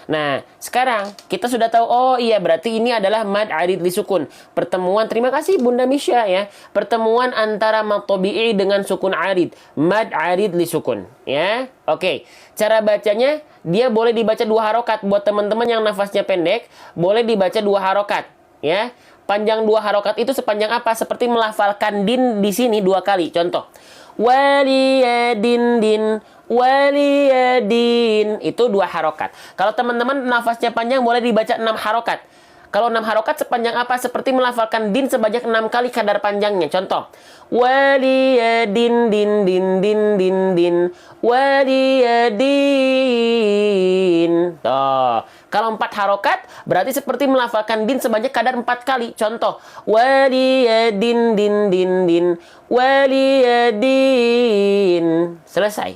Nah, sekarang kita sudah tahu, oh iya berarti ini adalah mad arid li sukun. Pertemuan, terima kasih Bunda Misha, ya. Pertemuan antara mad tabi'i dengan sukun arid. Mad arid li sukun, ya. Oke, cara bacanya dia boleh dibaca 2 harokat. Buat teman-teman yang nafasnya pendek, boleh dibaca 2 harokat, ya. Panjang 2 harokat itu sepanjang apa? Seperti melafalkan din di sini 2 kali. Contoh, waliyadin din, waliyadin, itu 2 harokat. Kalau teman-teman nafasnya panjang boleh dibaca 6 harokat. Kalau 6 harokat sepanjang apa? Seperti melafalkan din sebanyak 6 kali kadar panjangnya. Contoh, waliyadin din din din din din, waliyadin. Tuh. Kalau 4 harokat berarti seperti melafalkan din sebanyak kadar 4 kali. Contoh, waliyadin din din din, waliyadin. Selesai.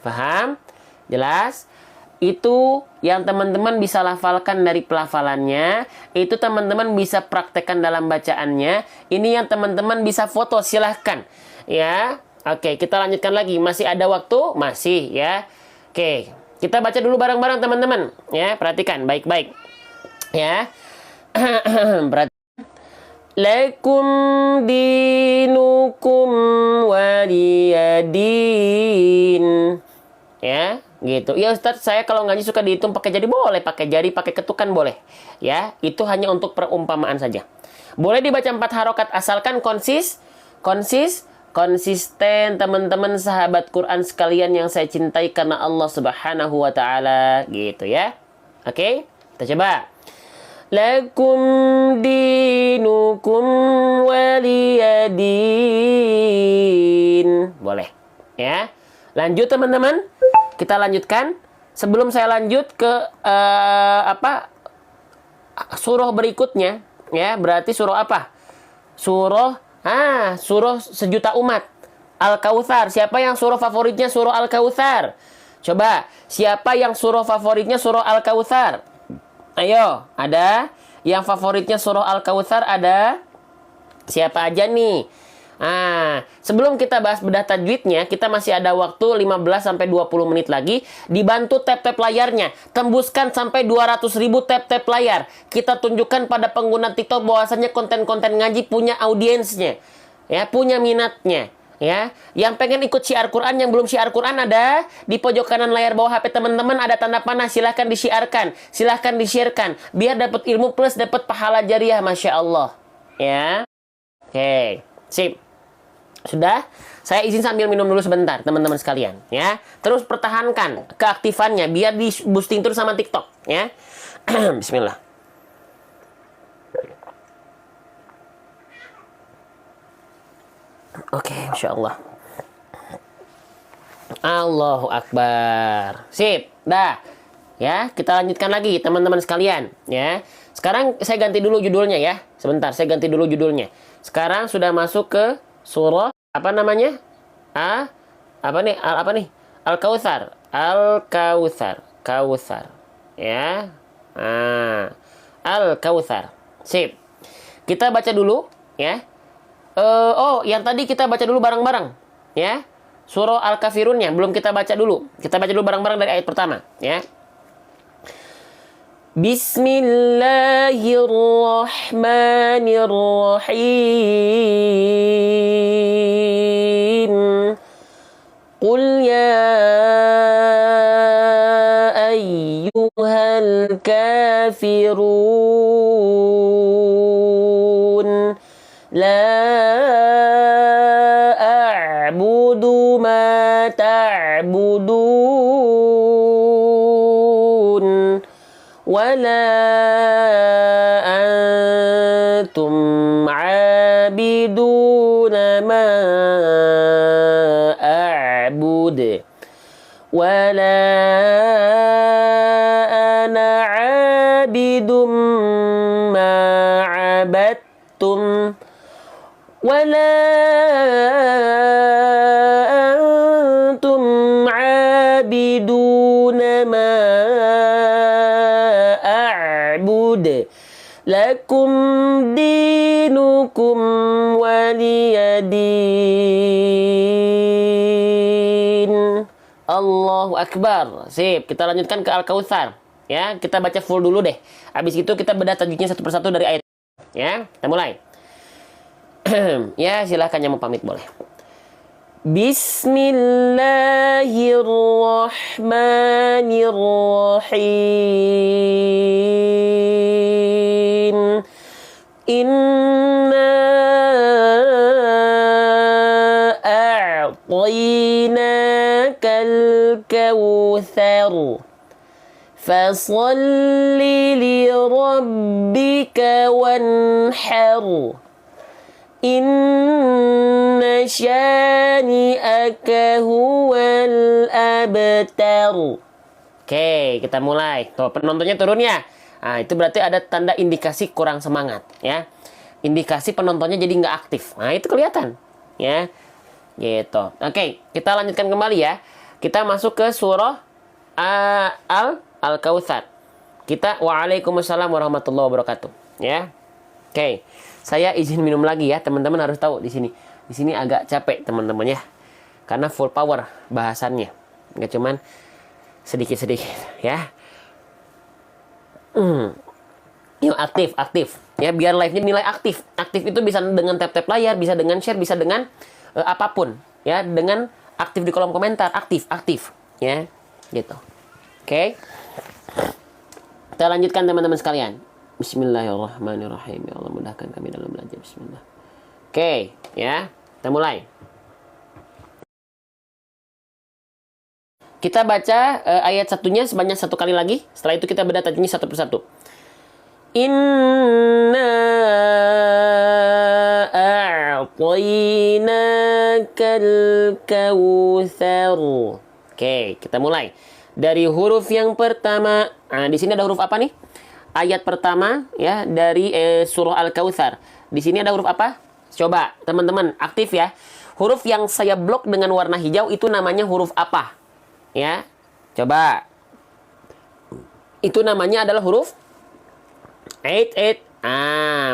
Paham? Jelas? Itu yang teman-teman bisa lafalkan dari pelafalannya. Itu teman-teman bisa praktekkan dalam bacaannya. Ini yang teman-teman bisa foto, silahkan. Ya, oke, kita lanjutkan lagi. Masih ada waktu? Masih, ya. Oke, kita baca dulu bareng-bareng teman-teman. Ya, perhatikan baik-baik. Ya. Perhatikan. Lakum dinukum waliyadin. Ya, gitu. Ya Ustadz, saya kalau ngaji suka dihitung pakai jari, boleh, pakai jari, pakai ketukan boleh. Ya, itu hanya untuk perumpamaan saja. Boleh dibaca 4 harokat asalkan konsisten teman-teman sahabat Quran sekalian yang saya cintai karena Allah Subhanahu wa taala, gitu ya. Oke, kita coba. Lakum dinukum waliyadin. Boleh, ya. Lanjut teman-teman. Kita lanjutkan. Sebelum saya lanjut ke surah berikutnya, ya, berarti surah apa? Surah sejuta umat. Al-Kautsar. Siapa yang surah favoritnya surah Al-Kautsar? Coba, siapa yang surah favoritnya surah Al-Kautsar? Ayo, ada yang favoritnya surah Al-Kautsar, ada? Siapa aja nih? Sebelum kita bahas bedah tajwidnya, kita masih ada waktu 15-20 menit lagi. Dibantu tap-tap layarnya. Tembuskan sampai 200.000 tap-tap layar. Kita tunjukkan pada pengguna TikTok bahwasannya konten-konten ngaji punya audiensnya, ya, punya minatnya. Ya, yang pengen ikut syiar Quran, yang belum syiar Quran, ada di pojok kanan layar bawah HP teman-teman ada tanda panah, silahkan disiarkan, silahkan di-sharekan, biar dapat ilmu plus dapat pahala jariah, masya Allah. Ya, oke, sip. Sudah? Saya izin sambil minum dulu sebentar, teman-teman sekalian, ya. Terus pertahankan keaktifannya biar di boosting terus sama TikTok, ya. Bismillah. Oke, Masya Allah. Allahu Akbar. Sip, dah. Ya, kita lanjutkan lagi teman-teman sekalian, ya. Sekarang saya ganti dulu judulnya ya. Sebentar, saya ganti dulu judulnya. Sekarang sudah masuk ke surah apa namanya? Apa nih? Al-Kautsar. Al-Kautsar. Kautsar. Ya. Al-Kautsar. Sip. Kita baca dulu, ya. Yang tadi kita baca dulu bareng-bareng, ya. Surah Al-Kafirunnya belum kita baca dulu. Kita baca dulu bareng-bareng dari ayat pertama, ya. Bismillahirrahmanirrahim. Qul ya ayyuhal kafirun la a'budu ma ta'budun wala antum 'abiduna ma a'bud wala ana 'abidum ma 'abadtum wala antum 'abiduna ma a'bud lakum dinukum waliyadin. Allahu Akbar. Sip, kita lanjutkan ke Al-Kautsar. Ya, kita baca full dulu deh. Habis itu kita bedah tajwidnya satu persatu dari ayat. Ya, kita mulai. Ya, silahkan yang mau pamit boleh. Bismillahirrahmanirrahim. Inna a'tainakal kautsar fasalli li rabbika wanhar inna syani'aka huwal abtar. Oke, kita mulai. Tuh, penontonnya turun ya. Nah, itu berarti ada tanda indikasi kurang semangat, ya. Indikasi penontonnya jadi nggak aktif. Nah, itu kelihatan, ya. Gitu. Oke, kita lanjutkan kembali ya. Kita masuk ke surah Al-Kautsar. Kita waalaikumsalam warahmatullahi wabarakatuh, ya. Oke. Saya izin minum lagi ya, teman-teman harus tahu di sini. Di sini agak capek teman-teman ya. Karena full power bahasannya. Nggak cuman sedikit-sedikit ya. Yuk aktif. Ya, biar live-nya nilai aktif. Aktif itu bisa dengan tap-tap layar, bisa dengan share, bisa dengan apapun ya, dengan aktif di kolom komentar, aktif ya. Gitu. Oke. Kita lanjutkan teman-teman sekalian. Bismillahirrahmanirrahim. Ya Allah, mudahkan kami dalam belajar. Bismillah. Oke, ya. Kita mulai. Kita baca ayat satunya sebanyak satu kali lagi. Setelah itu kita bedah tajwidnya satu persatu. Inna a'tainakal kautsar. Oke, kita mulai. Dari huruf yang pertama. Nah, di sini ada huruf apa nih? Ayat pertama ya dari surah Al-Kautsar. Di sini ada huruf apa? Coba teman-teman aktif ya. Huruf yang saya blok dengan warna hijau itu namanya huruf apa? Ya. Coba. Itu namanya adalah huruf Ait.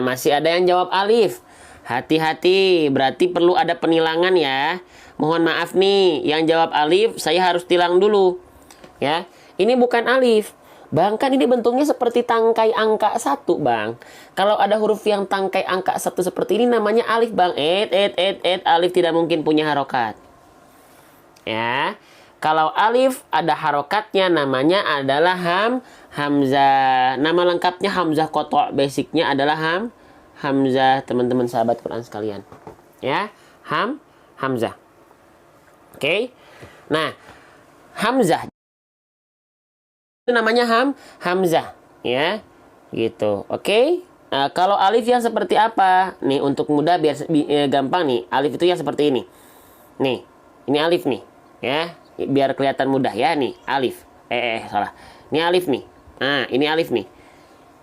Masih ada yang jawab alif. Hati-hati, berarti perlu ada penilangan ya. Mohon maaf nih, yang jawab alif saya harus tilang dulu. Ya. Ini bukan alif. Bang, kan ini bentuknya seperti tangkai angka 1, Bang. Kalau ada huruf yang tangkai angka 1 seperti ini namanya alif, Bang. Alif tidak mungkin punya harokat. Ya. Kalau alif ada harokatnya namanya adalah hamzah. Nama lengkapnya hamzah qata'. Basicnya adalah hamzah, teman-teman sahabat Quran sekalian. Ya, hamzah. Oke. Nah, hamzah itu namanya hamzah, ya. Gitu. Oke. Nah, kalau alif yang seperti apa? Nih, untuk mudah biar gampang nih. Alif itu yang seperti ini. Nih, ini alif nih, ya. Biar kelihatan mudah ya, nih, alif. Salah. Ini alif nih. Nah, ini alif nih.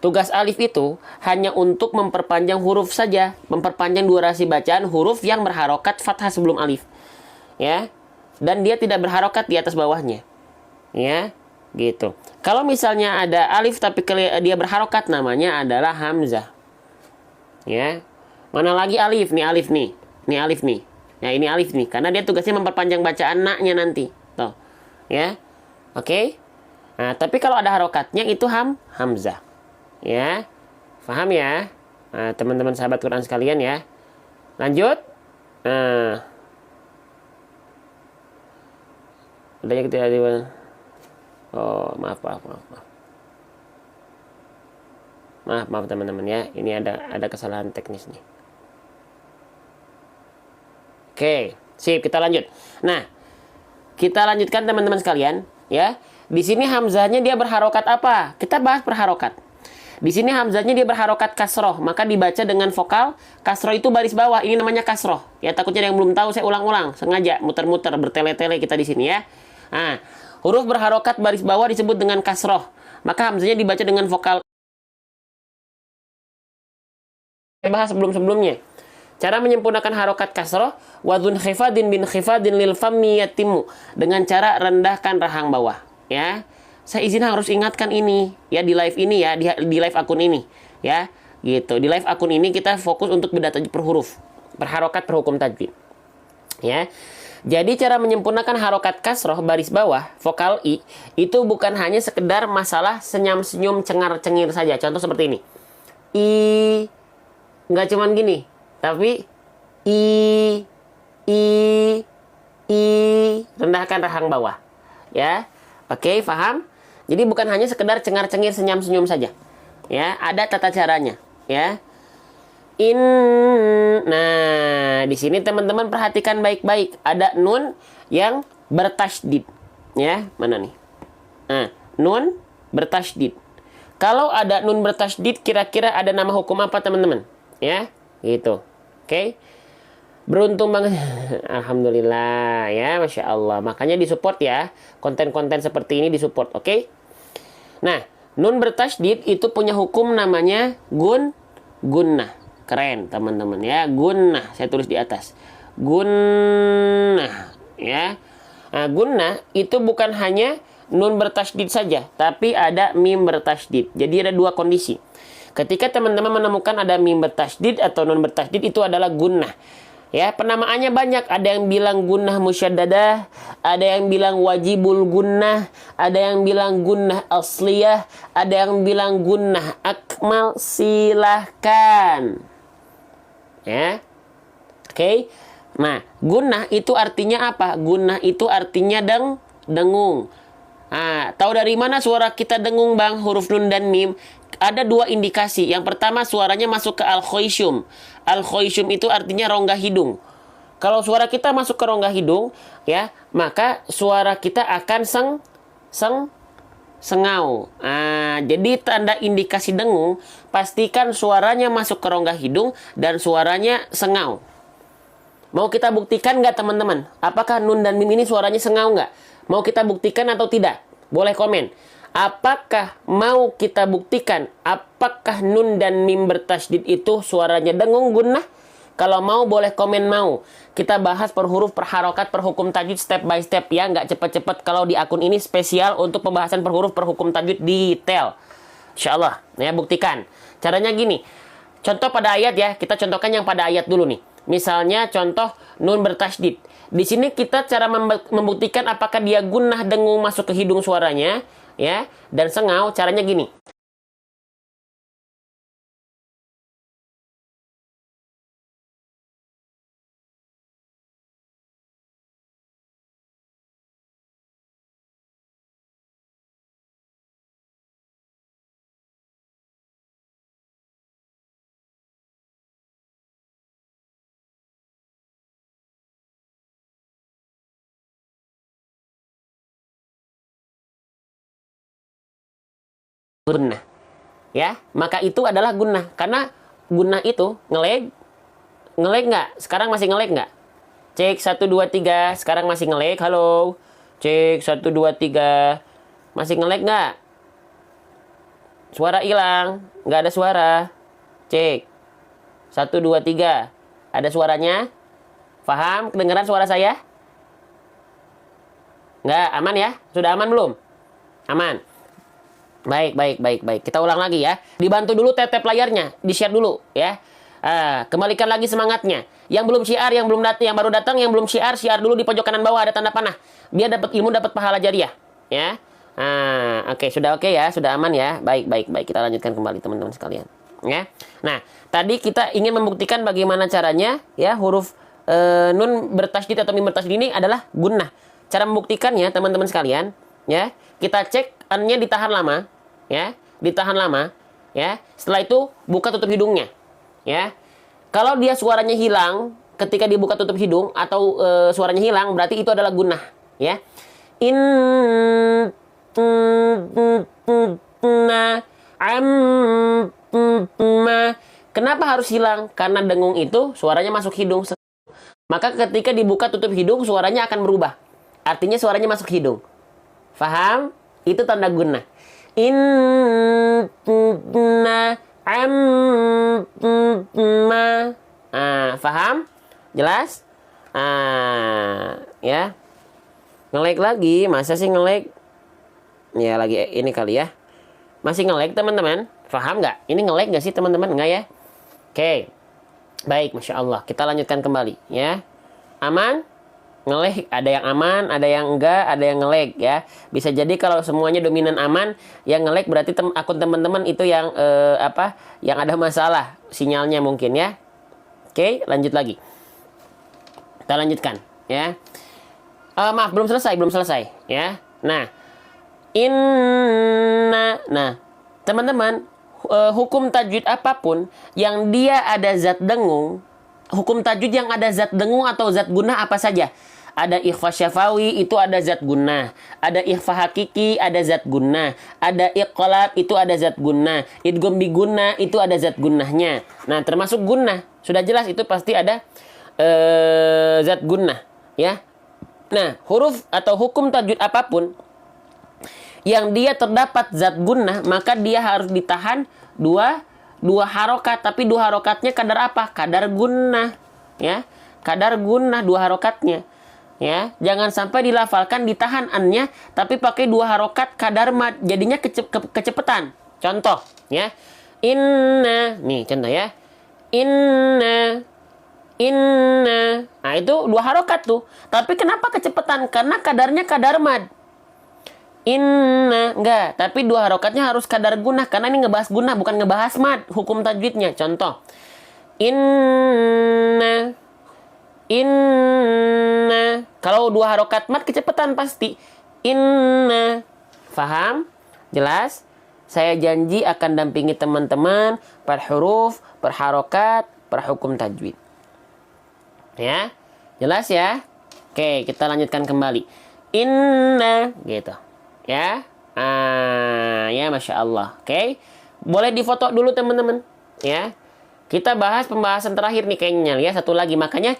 Tugas alif itu hanya untuk memperpanjang huruf saja, memperpanjang durasi bacaan huruf yang berharokat fathah sebelum alif, ya. Dan dia tidak berharokat di atas bawahnya, ya. Gitu. Kalau misalnya ada alif tapi dia berharokat, namanya adalah hamzah, ya. Mana lagi alif nih, alif nih. Ini alif nih. Ya, ini alif nih karena dia tugasnya memperpanjang bacaan naknya nanti. Tuh. Ya. Oke. Nah, tapi kalau ada harokatnya itu hamzah. Ya. Paham ya? Nah, teman-teman sahabat Quran sekalian ya. Lanjut. Nah. Adanya ketika oh, maaf teman-teman ya. Ini ada kesalahan teknis nih. Oke, sip, kita lanjut. Nah, kita lanjutkan teman-teman sekalian, ya. Di sini hamzahnya dia berharokat apa? Kita bahas berharokat. Di sini hamzahnya dia berharokat kasroh, maka dibaca dengan vokal kasroh itu baris bawah. Ini namanya kasroh. Ya, takutnya ada yang belum tahu, saya ulang-ulang, sengaja muter-muter bertele-tele kita di sini ya. Nah, huruf berharokat baris bawah disebut dengan kasroh. Maka hamzahnya dibaca dengan vokal. Saya bahas sebelum-sebelumnya. Cara menyempurnakan harokat kasroh, wadun khifadin bin khifadin lil fammi yatimu, dengan cara rendahkan rahang bawah. Ya, saya izin harus ingatkan ini ya di live ini ya, di live akun ini ya, gitu. Di live akun ini kita fokus untuk beda tajwid per huruf, berharokat per hukum tajwid. Ya. Jadi cara menyempurnakan harokat kasroh baris bawah vokal i itu bukan hanya sekedar masalah senyum-senyum cengar-cengir saja. Contoh seperti ini. I, nggak cuman gini, tapi i i i, rendahkan rahang bawah. Ya. Oke, paham? Jadi bukan hanya sekedar cengar-cengir senyum-senyum saja. Ya, ada tata caranya, ya. Nah, di sini teman-teman perhatikan baik-baik. Ada nun yang bertasydid. Ya, mana nih? Nah, nun bertasydid. Kalau ada nun bertasydid, kira-kira ada nama hukum apa teman-teman? Ya, gitu. Oke. Beruntung banget. Alhamdulillah ya, Masya Allah. Makanya disupport ya. Konten-konten seperti ini disupport, oke? Nah, nun bertasydid itu punya hukum namanya gunnah. Keren teman-teman ya, gunnah. Saya tulis di atas. Gunnah ya. Nah, gunnah itu bukan hanya nun bertasydid saja, tapi ada mim bertasydid. Jadi ada dua kondisi. Ketika teman-teman menemukan ada mim bertasydid atau nun bertasydid, itu adalah gunnah. Ya, penamaannya banyak. Ada yang bilang gunnah musyaddadah, ada yang bilang wajibul gunnah, ada yang bilang gunnah asliyah, ada yang bilang gunnah akmal. Silahkan. Ya. Oke. Nah, gunnah itu artinya apa? Gunnah itu artinya dengung. Nah, tahu dari mana suara kita dengung, Bang? Huruf nun dan mim. Ada dua indikasi. Yang pertama, suaranya masuk ke al-khoisyum. Al-khoisyum itu artinya rongga hidung. Kalau suara kita masuk ke rongga hidung, ya, maka suara kita akan sengau. Nah, jadi tanda indikasi dengung, pastikan suaranya masuk ke rongga hidung dan suaranya sengau. Mau kita buktikan nggak teman-teman? Apakah nun dan mim ini suaranya sengau nggak? Mau kita buktikan atau tidak? Boleh komen. Apakah mau kita buktikan? Apakah nun dan mim bertasydid itu suaranya dengung gunnah? Kalau mau boleh komen mau. Kita bahas per huruf, per harokat, per hukum tajwid step by step ya. Nggak cepet-cepet. Kalau di akun ini spesial untuk pembahasan per huruf, per hukum tajwid detail. Insya Allah. Ya, buktikan. Caranya gini. Contoh pada ayat ya. Kita contohkan yang pada ayat dulu nih. Misalnya contoh nun bertasydid. Di sini kita cara membuktikan apakah dia gunnah dengung masuk ke hidung suaranya ya dan sengau, caranya gini. gunnah. Ya, maka itu adalah gunnah. Karena gunnah itu ngeleg nggak? Sekarang masih ngeleg nggak? Cek 1 2 3. Sekarang masih ngeleg. Halo. Cek 1 2 3. Masih ngeleg nggak? Suara hilang. Nggak ada suara. Cek 1 2 3. Ada suaranya? Paham? Kedengeran suara saya? Nggak, aman ya? Sudah aman belum? Aman. Baik. Kita ulang lagi ya. Dibantu dulu tap layarnya, di-share dulu ya. Kembalikan lagi semangatnya. Yang belum syiar, yang baru datang, yang belum syiar dulu di pojok kanan bawah ada tanda panah. Biar dapat ilmu, dapat pahala jariah, ya. Oke, sudah oke ya, sudah aman ya. Baik. Kita lanjutkan kembali teman-teman sekalian, ya. Nah, tadi kita ingin membuktikan bagaimana caranya ya huruf nun bertasydid atau mim bertasydid ini adalah gunnah. Cara membuktikannya teman-teman sekalian, ya. Kita cek an-nya ditahan lama, ya. Ditahan lama, ya. Setelah itu buka tutup hidungnya, ya. Kalau dia suaranya hilang ketika dibuka tutup hidung atau suaranya hilang, berarti itu adalah gunnah, ya. Kenapa harus hilang? Karena dengung itu suaranya masuk hidung. Maka ketika dibuka tutup hidung, suaranya akan berubah. Artinya suaranya masuk hidung. Faham? Itu tanda gunnah. Faham? Jelas? Ya. Nge-lag lagi, masa sih nge-lag? Ya lagi ini kali ya. Masih nge-lag teman-teman? Faham nggak? Ini nge-lag nggak sih teman-teman? Nggak ya? Oke. Baik, Masya Allah. Kita lanjutkan kembali ya. Aman? Nge-lag, ada yang aman, ada yang enggak, ada yang nge-lag ya. Bisa jadi kalau semuanya dominan aman, yang nge-lag berarti akun teman-teman itu yang yang ada masalah sinyalnya mungkin ya. Oke, lanjut lagi. Kita lanjutkan ya. Maaf, belum selesai ya. Nah, teman-teman, hukum tajwid apapun yang dia ada zat dengung, hukum tajwid yang ada zat dengung atau zat gunnah apa saja? Ada ikhfa syafawi, itu ada zat gunnah. Ada ikhfa hakiki, ada zat gunnah. Ada iqlab, itu ada zat gunnah. Idgham bi gunnah, itu ada zat gunnahnya. Nah, termasuk gunnah. Sudah jelas itu pasti ada zat gunnah, ya. Nah, huruf atau hukum tajwid apapun yang dia terdapat zat gunnah, maka dia harus ditahan dua harokat. Tapi dua harokatnya kadar apa? Kadar gunnah, ya. Kadar gunnah dua harokatnya, ya. Jangan sampai dilafalkan ditahan an-nya tapi pakai dua harokat kadar mad, jadinya kecepatan. Contoh, ya. Inna, nih contoh ya. Inna. Nah, itu dua harokat tuh. Tapi kenapa kecepatan? Karena kadarnya kadar mad. Inna, enggak, tapi dua harokatnya harus kadar gunnah karena ini ngebahas gunnah bukan ngebahas mad hukum tajwidnya. Contoh, inna. Kalau dua harokat mad kecepatan pasti. Inna. Faham? Jelas? Saya janji akan dampingi teman-teman per huruf, per harokat, per hukum tajwid. Ya, jelas ya? Oke, kita lanjutkan kembali. Inna, gitu. Ya, ya Masya Allah. Oke, boleh difoto dulu teman-teman. Ya, kita bahas pembahasan terakhir nih kayaknya ya. Satu lagi, makanya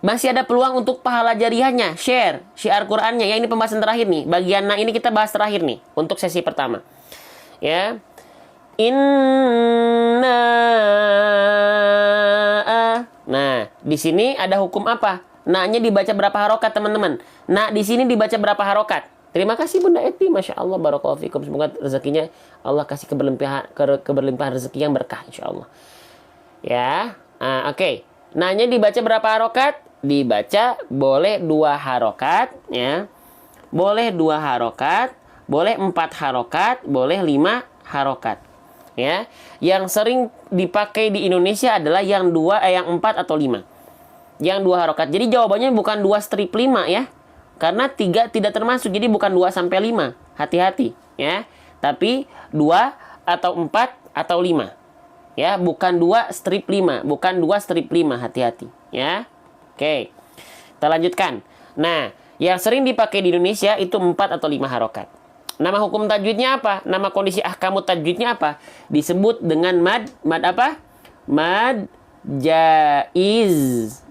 masih ada peluang untuk pahala jariahnya. Share, syiar Qur'annya. Ya, ini pembahasan terakhir nih. Bagian ini kita bahas terakhir nih untuk sesi pertama. Ya, inna. Nah, di sini ada hukum apa? Na-nya dibaca berapa harokat teman-teman? Nah, di sini dibaca berapa harokat? Terima kasih Bunda Eti, Masya Allah, barakallahu fikum. Semoga rezekinya Allah kasih keberlimpahan rezeki yang berkah, insya Allah. Ya, oke. Na-nya dibaca berapa harokat? Dibaca boleh 2 harokat, ya. Boleh 2 harokat, boleh 4 harokat, boleh 5 harokat. Ya, yang sering dipakai di Indonesia adalah yang 4 atau 5. Yang 2 harokat. Jadi jawabannya bukan 2 strip 5 ya. Karena 3 tidak termasuk. Jadi bukan 2 sampai 5. Hati-hati ya. Tapi 2 atau 4 atau 5. Ya, bukan 2 strip 5, bukan 2 strip 5, hati-hati ya. Oke. Kita lanjutkan. Nah, yang sering dipakai di Indonesia itu 4 atau 5 harokat. Nama hukum tajwidnya apa? Nama kondisi ahkamu tajwidnya apa? Disebut dengan mad apa? Mad jaiz.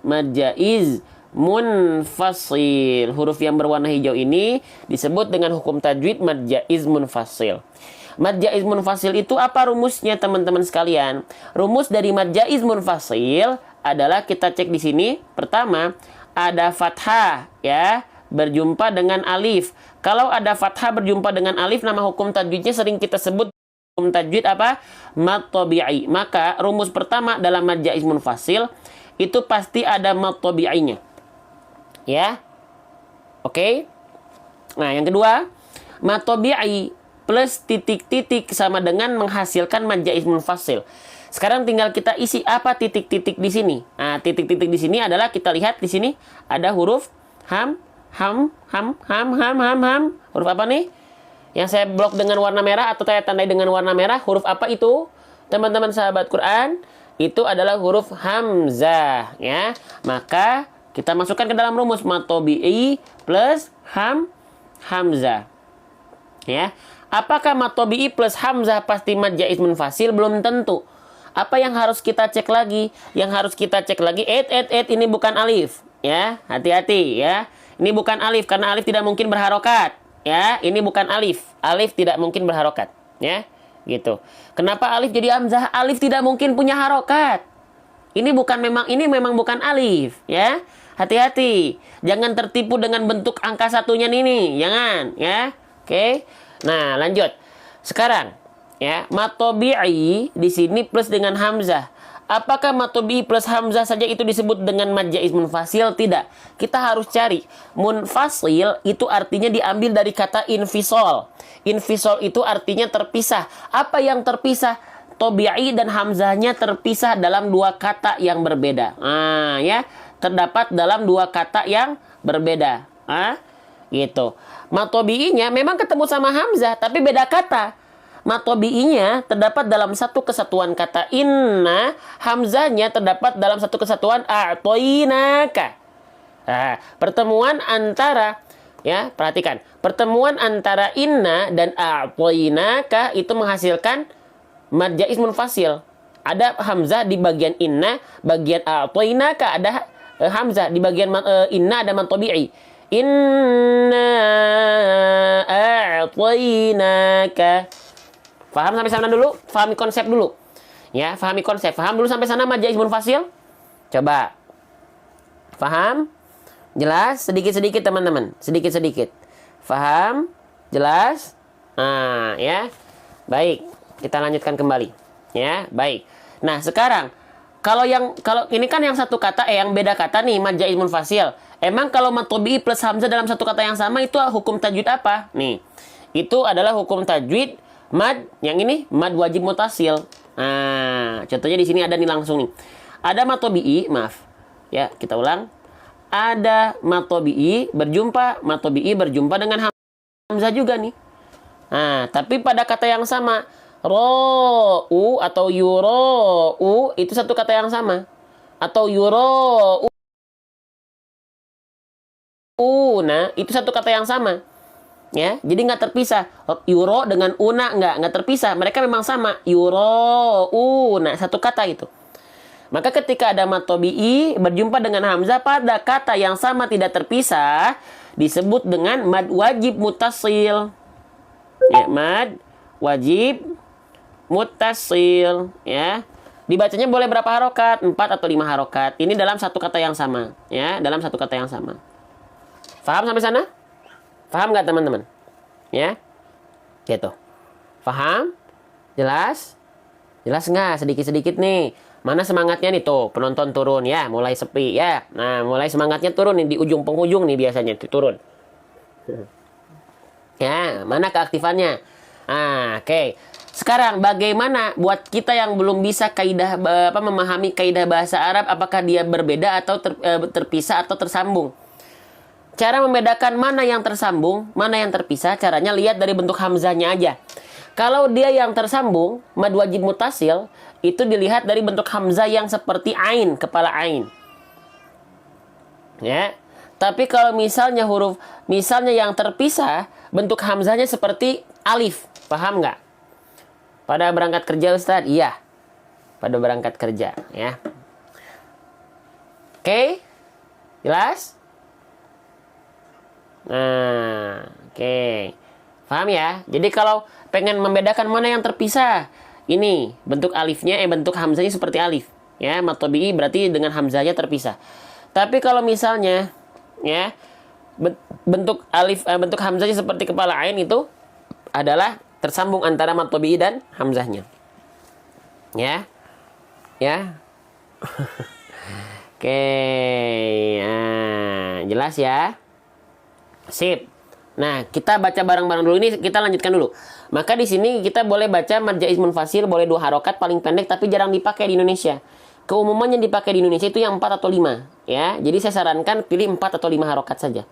Mad jaiz munfasil. Huruf yang berwarna hijau ini disebut dengan hukum tajwid mad jaiz munfasil. Mad jaiz munfasil itu apa rumusnya teman-teman sekalian? Rumus dari mad jaiz munfasil adalah kita cek di sini. Pertama, ada fathah ya, berjumpa dengan alif. Kalau ada fathah berjumpa dengan alif, nama hukum tajwidnya sering kita sebut hukum tajwid apa? Mad tabi'i. Maka rumus pertama dalam mad jaiz munfasil itu pasti ada mad tabi'inya. Ya. Oke. Nah, yang kedua, mad tabi'i plus titik-titik sama dengan menghasilkan mad jaiz munfasil. Sekarang tinggal kita isi apa titik-titik di sini. Nah, titik-titik di sini adalah kita lihat di sini ada huruf ham. Huruf apa nih? Yang saya blok dengan warna merah atau saya tandai dengan warna merah, huruf apa itu? Teman-teman sahabat Quran, itu adalah huruf hamzah ya. Maka kita masukkan ke dalam rumus mad tabi'i plus hamzah. Ya. Apakah mad tabi'i plus hamzah pasti mad jaiz munfasil? Belum tentu. Apa yang harus kita cek lagi? Yang harus kita cek lagi, ini bukan alif, ya. Hati-hati, ya. Ini bukan alif karena alif tidak mungkin berharokat, ya. Ini bukan alif. Alif tidak mungkin berharokat, ya. Gitu. Kenapa alif jadi hamzah? Alif tidak mungkin punya harokat. Ini memang bukan alif, ya. Hati-hati. Jangan tertipu dengan bentuk angka satunya ini, jangan, ya. Oke. Nah, lanjut. Sekarang ya, mad tabi'i di sini plus dengan hamzah. Apakah mad tabi'i plus hamzah saja itu disebut dengan mad jaiz munfasil? Tidak. Kita harus cari. Munfasil itu artinya diambil dari kata infisol. Infisol itu artinya terpisah. Apa yang terpisah? Tabi'i dan hamzahnya terpisah dalam dua kata yang berbeda. Nah, ya, terdapat dalam dua kata yang berbeda. Gitu. Mad tabi'inya memang ketemu sama hamzah tapi beda kata. Mad tabi'inya terdapat dalam satu kesatuan kata inna, hamzahnya terdapat dalam satu kesatuan a'toinaka. Nah, pertemuan antara, ya, perhatikan, pertemuan antara inna dan a'toinaka itu menghasilkan mad jaiz munfasil. Ada hamzah di bagian inna, bagian a'toinaka ada hamzah, di bagian inna ada mad tabi'i. Inna a'toinaka. Paham sampai sana dulu? Fahami konsep dulu. Ya, fahami konsep. Faham dulu sampai sana mad jaiz munfasil? Coba. Faham? Jelas? Sedikit-sedikit teman-teman. Sedikit-sedikit. Faham? Jelas? Nah, ya. Baik. Kita lanjutkan kembali. Ya, baik. Nah, sekarang kalau ini kan yang satu kata yang beda kata nih mad jaiz munfasil. Emang kalau mad tabi'i plus hamzah dalam satu kata yang sama itu hukum tajwid apa? Nih. Itu adalah hukum tajwid mad, yang ini mad wajib mutasil. Nah, contohnya di sini ada nih langsung nih. Ada mad tabi'i, maaf. Ya, kita ulang. Ada mad tabi'i berjumpa dengan hamzah juga nih. Nah, tapi pada kata yang sama. Ro'u atau yuro'u itu satu kata yang sama. Atau yuro'u nah, itu satu kata yang sama. Ya, jadi nggak terpisah. Euro dengan una nggak terpisah. Mereka memang sama. Euro, una, satu kata itu. Maka ketika ada mad tabi'i berjumpa dengan hamzah pada kata yang sama tidak terpisah, disebut dengan mad wajib mutasil. Ya, mad wajib mutasil. Ya, dibacanya boleh berapa harokat? 4 atau 5 harokat. Ini dalam satu kata yang sama. Ya, dalam satu kata yang sama. Faham sampai sana? Paham nggak teman-teman? Ya, gitu. Paham? Jelas? Jelas nggak? Sedikit-sedikit nih. Mana semangatnya nih tuh? Penonton turun ya, mulai sepi ya. Nah, mulai semangatnya turun nih di ujung penghujung nih biasanya turun. Ya, mana keaktifannya? Oke. Sekarang bagaimana buat kita yang belum bisa kaidah memahami kaidah bahasa Arab, apakah dia berbeda atau terpisah atau tersambung? Cara membedakan mana yang tersambung, mana yang terpisah, caranya lihat dari bentuk hamzahnya aja. Kalau dia yang tersambung, mad wajib mutasil, itu dilihat dari bentuk hamzah yang seperti ain, kepala ain. Ya. Tapi kalau misalnya misalnya yang terpisah, bentuk hamzahnya seperti alif. Paham nggak? Pada berangkat kerja Ustaz? Iya. Pada berangkat kerja ya. Oke? Jelas? Nah, oke. Paham ya? Jadi kalau pengen membedakan mana yang terpisah, ini bentuk alifnya, bentuk hamzahnya seperti alif. Ya, mad tabi'i berarti dengan hamzahnya terpisah. Tapi kalau misalnya ya bentuk alif bentuk hamzahnya seperti kepala ain, itu adalah tersambung antara mad tabi'i dan hamzahnya. Ya. Ya. Oke. Nah, jelas ya? Sip. Nah, kita baca bareng-bareng dulu, ini kita lanjutkan dulu. Maka di sini kita boleh baca mad jaiz munfasil, boleh 2 harokat paling pendek, tapi jarang dipakai di Indonesia. Keumuman yang dipakai di Indonesia itu yang 4 atau 5, ya. Jadi saya sarankan pilih 4 atau 5 harokat saja.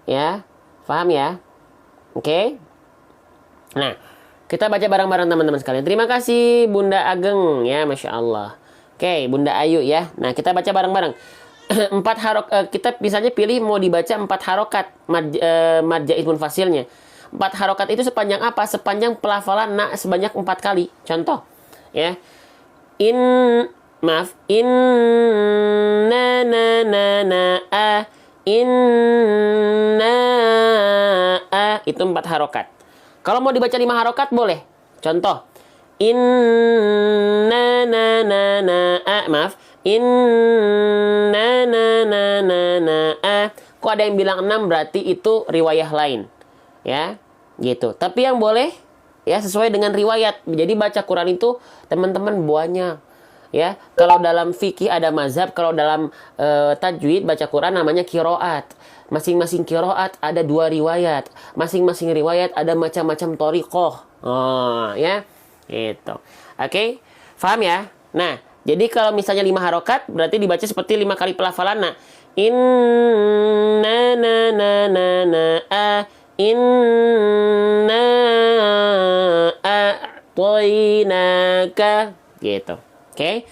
Ya. Paham ya? Oke. Nah, kita baca bareng-bareng teman-teman sekalian. Terima kasih Bunda Ageng ya, Masya Allah. Oke, Bunda Ayu ya. Nah, kita baca bareng-bareng. 4 kita misalnya pilih mau dibaca 4 harokat mad jaiz munfasilnya. 4 harokat itu sepanjang apa? Sepanjang pelafalan na sebanyak 4 kali. Contoh ya. Inna itu 4 harokat. Kalau mau dibaca 5 harokat boleh. Contoh kok ada yang bilang 6, berarti itu riwayah lain ya, gitu. Tapi yang boleh ya sesuai dengan riwayat. Jadi baca Quran itu teman-teman banyak ya. Kalau dalam fikih ada mazhab, kalau dalam tajwid baca Quran namanya qiraat. Masing-masing qiraat ada 2 riwayat. Masing-masing riwayat ada macam-macam thariqah. Oh, ya. Gitu. Oke, paham ya? Nah, jadi kalau misalnya 5 harokat berarti dibaca seperti 5 kali pelafalan. Nah, inna a'tainaka gitu. Oke.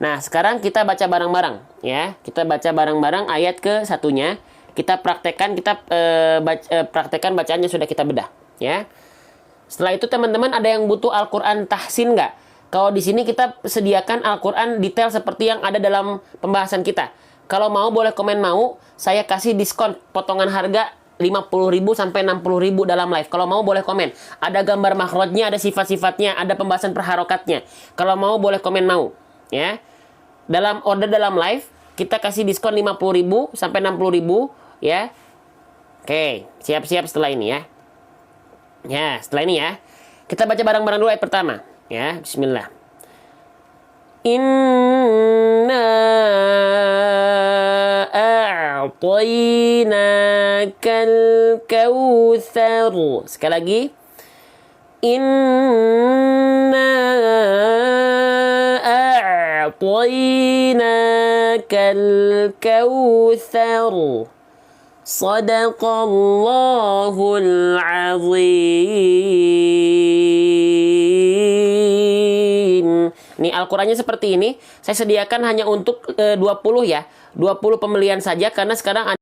Nah, sekarang kita baca bareng-bareng ya. Kita baca bareng-bareng ayat ke satunya. Kita praktekkan, praktekkan bacaannya sudah kita bedah ya. Setelah itu teman-teman ada yang butuh Al-Quran tahsin nggak? Kalau di sini kita sediakan Al-Quran detail seperti yang ada dalam pembahasan kita. Kalau mau boleh komen mau, saya kasih diskon potongan harga 50.000 sampai 60.000 dalam live. Kalau mau boleh komen. Ada gambar makhrajnya, ada sifat-sifatnya, ada pembahasan perharokatnya. Kalau mau boleh komen mau, ya. Dalam order dalam live kita kasih diskon 50.000 sampai 60.000, ya. Oke, siap-siap setelah ini ya. Ya, setelah ini ya. Kita baca bareng-bareng dulu ayat pertama. Ya, bismillah. Inna a'tainakal kautsar. Sekali lagi. Inna a'tainakal kautsar. Sadaqallahul azim. Nih Al-Qur'annya seperti ini. Saya sediakan hanya untuk 20 ya. 20 pembelian saja karena sekarang ada